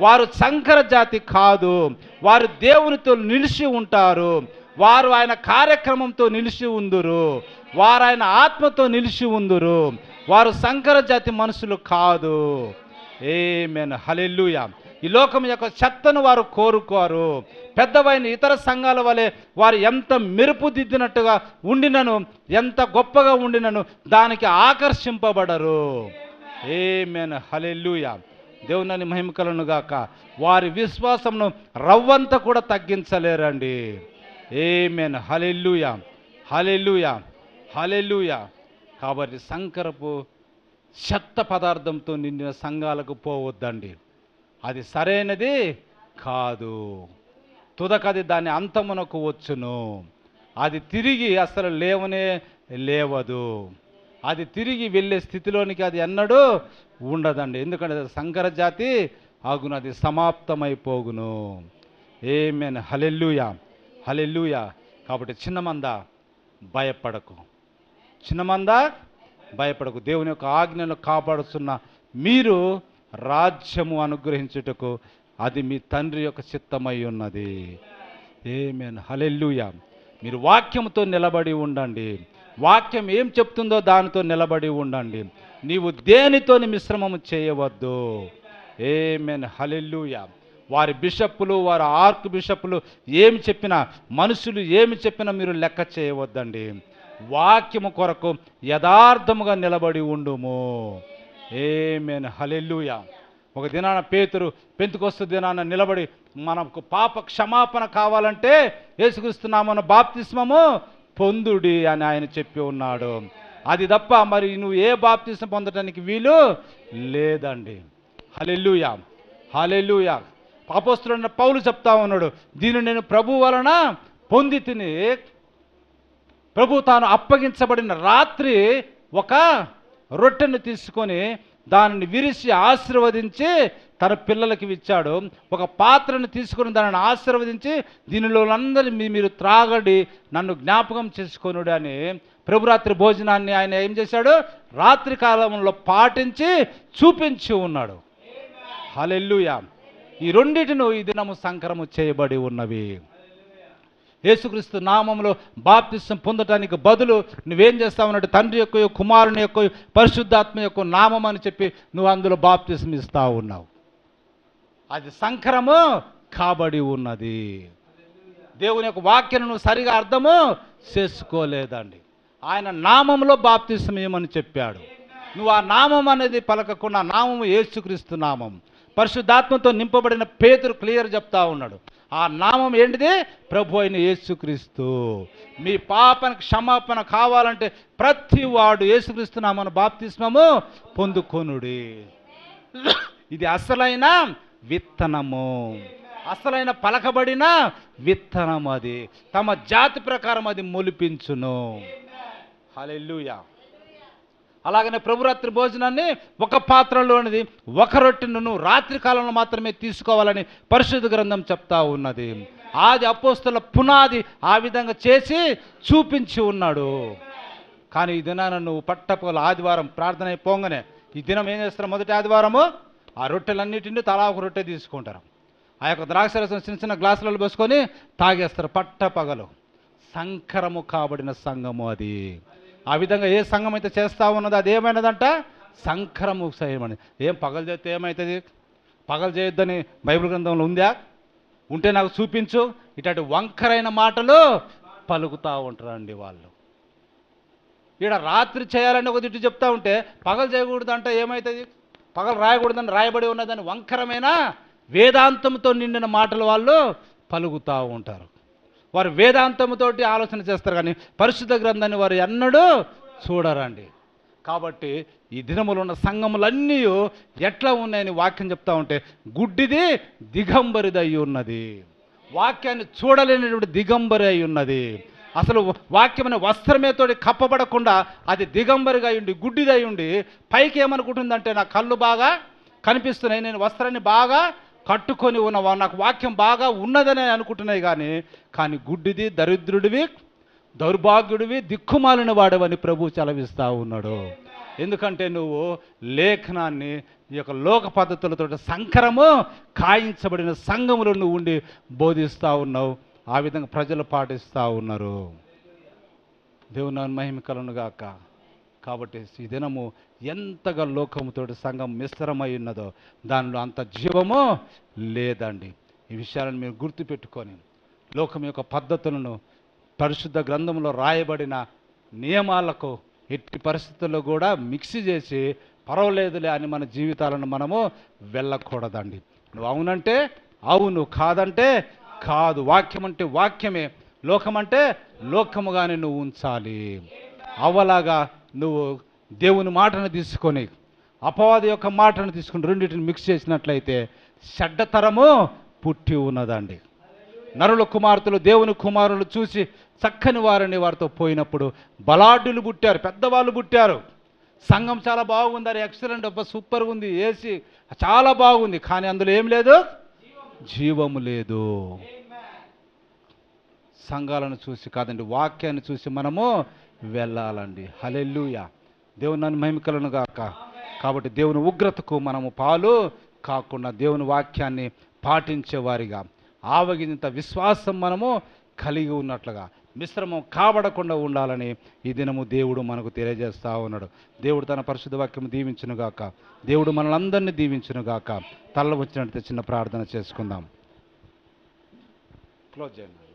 వారు సంకర జాతి కాదు. వారు దేవునితో నిలిచి ఉంటారు. వారు ఆయన కార్యక్రమంతో నిలిచి ఉందురు. వారు ఆయన ఆత్మతో నిలిచి ఉందురు. వారు సంకర జాతి మనుషులు కాదు. ఆమేన్, హల్లెలూయా. ఈ లోకం యొక్క చెత్తను వారు కోరుకోరు. పెద్దవైన ఇతర సంఘాల వలె వారు ఎంత మెరుపుదిద్దినట్టుగా ఉండినను, ఎంత గొప్పగా ఉండినను దానికి ఆకర్షింపబడరు. ఆమేన్, హల్లెలూయా. దేవుని మహిమ కలుగును గాక. వారి విశ్వాసమును రవ్వంత కూడా తగ్గించలేరండి. ఆమేన్, హల్లెలూయా, హల్లెలూయా, హల్లెలూయా. కాబట్టి సంకరపు చెత్త పదార్థంతో నిండిన సంఘాలకు పోవద్దండి. అది సరైనది కాదు. తుదకది దాని అంతమునకు వచ్చును. అది తిరిగి అసలు లేవనే లేవదు. అది తిరిగి వెళ్ళే స్థితిలోనికి అది ఎన్నడూ ఉండదండి. ఎందుకంటే అది సంకర జాతి ఆగును, అది సమాప్తమైపోగును. ఆమేన్, హల్లెలూయా, హల్లెలూయా. కాబట్టి చిన్నమంద భయపడకు, చిన్నమంద భయపడకు. దేవుని యొక్క ఆజ్ఞను కాపాడుతున్న మీరు రాజ్యము అనుగ్రహించుటకు అది మీ తండ్రి యొక్క చిత్తమై ఉన్నది. ఆమేన్, హల్లెలూయా. మీరు వాక్యంతో నిలబడి ఉండండి. వాక్యం ఏం చెప్తుందో దానితో నిలబడి ఉండండి. నీవు దేనితోని మిశ్రమము చేయవద్దు. ఆమేన్, హల్లెలూయా. వారి బిషప్పులు, వారి ఆర్క్ బిషప్పులు ఏమి చెప్పినా, మనుషులు ఏమి చెప్పినా మీరు లెక్క చేయవద్దండి. వాక్యము కొరకు యథార్థముగా నిలబడి ఉండుము. ఆమేన్, హల్లెలూయా. ఒక దినాన పేతురు పెంతెకొస్తు దినాన నిలబడి మనకు పాప క్షమాపణ కావాలంటే యేసుక్రీస్తు నామమున బాప్తిస్మము పొందుడి అని ఆయన చెప్పి ఉన్నాడు. అది తప్ప మరి నువ్వు ఏ బాప్తిస్మం పొందడానికి వీలు లేదండి. హల్లెలూయా, హల్లెలూయా. అపోస్తలుడైన పౌలు చెప్తా ఉన్నాడు, దీన్ని నేను ప్రభు వలన పొంది తిని. ప్రభు తాను అప్పగించబడిన రాత్రి ఒక రొట్టెను తీసుకొని దానిని విరిచి ఆశీర్వదించి తన పిల్లలకి ఇచ్చాడు. ఒక పాత్రను తీసుకొని దానిని ఆశీర్వదించి దీనిలో అందరి మీరు త్రాగడి, నన్ను జ్ఞాపకం చేసుకొనుడు అని ప్రభురాత్రి భోజనాన్ని ఆయన ఏం చేశాడు? రాత్రి కాలంలో పాటించి చూపించి ఉన్నాడు. హల్లెలూయా. ఈ రెండిటిను ఈ దినము సంకరము చేయబడి ఉన్నవి. యేసుక్రీస్తు నామములో బాప్తిసం పొందటానికి బదులు నువ్వేం చేస్తావన్నట్టు తండ్రి యొక్క, కుమారుని యొక్క, పరిశుద్ధాత్మ యొక్క నామం అని చెప్పి నువ్వు అందులో బాప్తిసం ఇస్తా ఉన్నావు. అది సంకరము కాబడి ఉన్నది. దేవుని యొక్క వాక్యాన్ని నువ్వు సరిగా అర్థము చేసుకోలేదండి. ఆయన నామంలో బాప్తిసం ఇవ్వమని చెప్పాడు. నువ్వు ఆ నామం అనేది పలకకుండా, నామము యేసుక్రీస్తు నామం, పరిశుద్ధాత్మతో నింపబడిన పేతురు క్లియర్ చెప్తా ఉన్నాడు. ఆ నామం ఏంటిది? ప్రభు అయిన యేసుక్రీస్తు. మీ పాపన క్షమాపణ కావాలంటే ప్రతి వాడు యేసుక్రీస్తు నామమున బాప్తిస్మము పొందుకొనుడి. ఇది అసలైన విత్తనము, అసలైన పలకబడిన విత్తనం. అది తమ జాతి ప్రకారం అది మొలిపించును. హల్లెలూయా. అలాగనే ప్రభురాత్రి భోజనాన్ని ఒక పాత్రలోనిది, ఒక రొట్టెను రాత్రి కాలంలో మాత్రమే తీసుకోవాలని పరిశుద్ధ గ్రంథం చెప్తా ఉన్నది. ఆది అపోస్తలుల పునాది ఆ విధంగా చేసి చూపించి ఉన్నాడు. కానీ ఈ దినాన నువ్వు పట్టపగల ఆదివారం ప్రార్థన అయిపోగానే ఈ దినం ఏం చేస్తారు? మొదటి ఆదివారము ఆ రొట్టెలన్నిటిని తలా ఒక రొట్టె తీసుకుంటారు. ఆ యొక్క ద్రాక్షరసం చిన్న చిన్న గ్లాసులలో పోసుకొని తాగేస్తారు పట్టపగలు. సంకరము కాబడిన సంఘము అది. ఆ విధంగా ఏ సంఘం అయితే చేస్తూ ఉన్నదో అది ఏమైనదంట? సంకరము చేయమని. ఏం పగలు చేస్తే ఏమవుతుంది? పగలు చేయొద్దని బైబిల్ గ్రంథంలో ఉందా? ఉంటే నాకు చూపించు. ఇట్లాంటి వంకరైన మాటలు పలుకుతూ ఉంటారండి వాళ్ళు. ఈడ రాత్రి చేయాలని ఒక తిట్టు చెప్తా ఉంటే పగలు చేయకూడదంటే ఏమవుతుంది? పగలు రాయకూడదని రాయబడి ఉన్నదని వంకరమైన వేదాంతంతో నిండిన మాటలు వాళ్ళు పలుకుతూ ఉంటారు. వారు వేదాంతముతోటి ఆలోచన చేస్తారు కానీ పరిశుద్ధ గ్రంథాన్ని వారు ఎన్నడూ చూడరండి. కాబట్టి ఈ దినములు ఉన్న సంఘములన్నీ ఎట్లా ఉన్నాయని వాక్యం చెప్తా ఉంటే గుడ్డిది దిగంబరిది అయి ఉన్నది. వాక్యాన్ని చూడలేనటువంటి దిగంబరి అయి ఉన్నది. అసలు వాక్యమైన వస్త్రమేతోటి కప్పబడకుండా అది దిగంబరిగా ఉండి గుడ్డిదై ఉండి పైకి ఏమనుకుంటుందంటే నా కళ్ళు బాగా కనిపిస్తున్నాయి, నేను వస్త్రాన్ని బాగా కట్టుకొని ఉన్నవా, నాకు వాక్యం బాగా ఉన్నదని అనుకుంటున్నాయి కానీ గుడ్డిది, దరిద్రుడివి, దౌర్భాగ్యుడివి, దిక్కుమాలిన వాడవని ప్రభు చలవిస్తూ ఉన్నాడు. ఎందుకంటే నువ్వు లేఖనాన్ని ఈ యొక్క లోక పద్ధతులతో సంకరము కాయించబడిన సంఘములో నువ్వు ఉండి బోధిస్తూ ఉన్నావు. ఆ విధంగా ప్రజలు పాటిస్తూ ఉన్నారు. దేవుని మహిమ కలుగును గాక. కాబట్టి ఈ దినము ఎంతగా లోకముతో సంఘం మిశ్రమై ఉన్నదో దానిలో అంత జీవము లేదండి. ఈ విషయాలను మీరు గుర్తుపెట్టుకొని లోకం యొక్క పద్ధతులను పరిశుద్ధ గ్రంథంలో రాయబడిన నియమాలకు ఎట్టి పరిస్థితుల్లో కూడా మిక్స్ చేసి పర్వాలేదులే అని మన జీవితాలను మనము వెళ్ళకూడదండి. నువ్వు అవునంటే అవును, కాదంటే కాదు. వాక్యం అంటే వాక్యమే, లోకం అంటే లోకముగానే నువ్వు ఉంచాలి. అవలాగా నువ్వు దేవుని మాటను తీసుకొని అపవాది యొక్క మాటను తీసుకుని రెండింటిని మిక్స్ చేసినట్లయితే చెడ్డతరము పుట్టి ఉన్నదండి. నరుల కుమార్తెలు దేవుని కుమారులు చూసి చక్కని వారిని వారితో పోయినప్పుడు బలాఢ్యులు పుట్టారు, పెద్దవాళ్ళు పుట్టారు. సంఘం చాలా బాగుంది, ఎక్సలెంట్, సూపర్గా ఉంది, ఏసీ చాలా బాగుంది, కానీ అందులో ఏం లేదు, జీవము లేదు. సంఘాలను చూసి కాదండి, వాక్యాన్ని చూసి మనము వెళ్ళాలండి. హల్లెలూయా. దేవుని నన్ను మహిమ కలుగును గాక. కాబట్టి దేవుని ఉగ్రతకు మనము పాలు కాకుండా దేవుని వాక్యాన్ని పాటించేవారిగా ఆవగింత విశ్వాసం మనము కలిగి ఉన్నట్లుగా మిశ్రమం కాబడకుండా ఉండాలని ఈ దినము దేవుడు మనకు తెలియజేస్తూ ఉన్నాడు. దేవుడు తన పరిశుద్ధ వాక్యము దీవించునుగాక. దేవుడు మనలందరినీ దీవించునుగాక. తల్ల వచ్చినట్టు చిన్న ప్రార్థన చేసుకుందాం. క్లోజ్ చేయండి.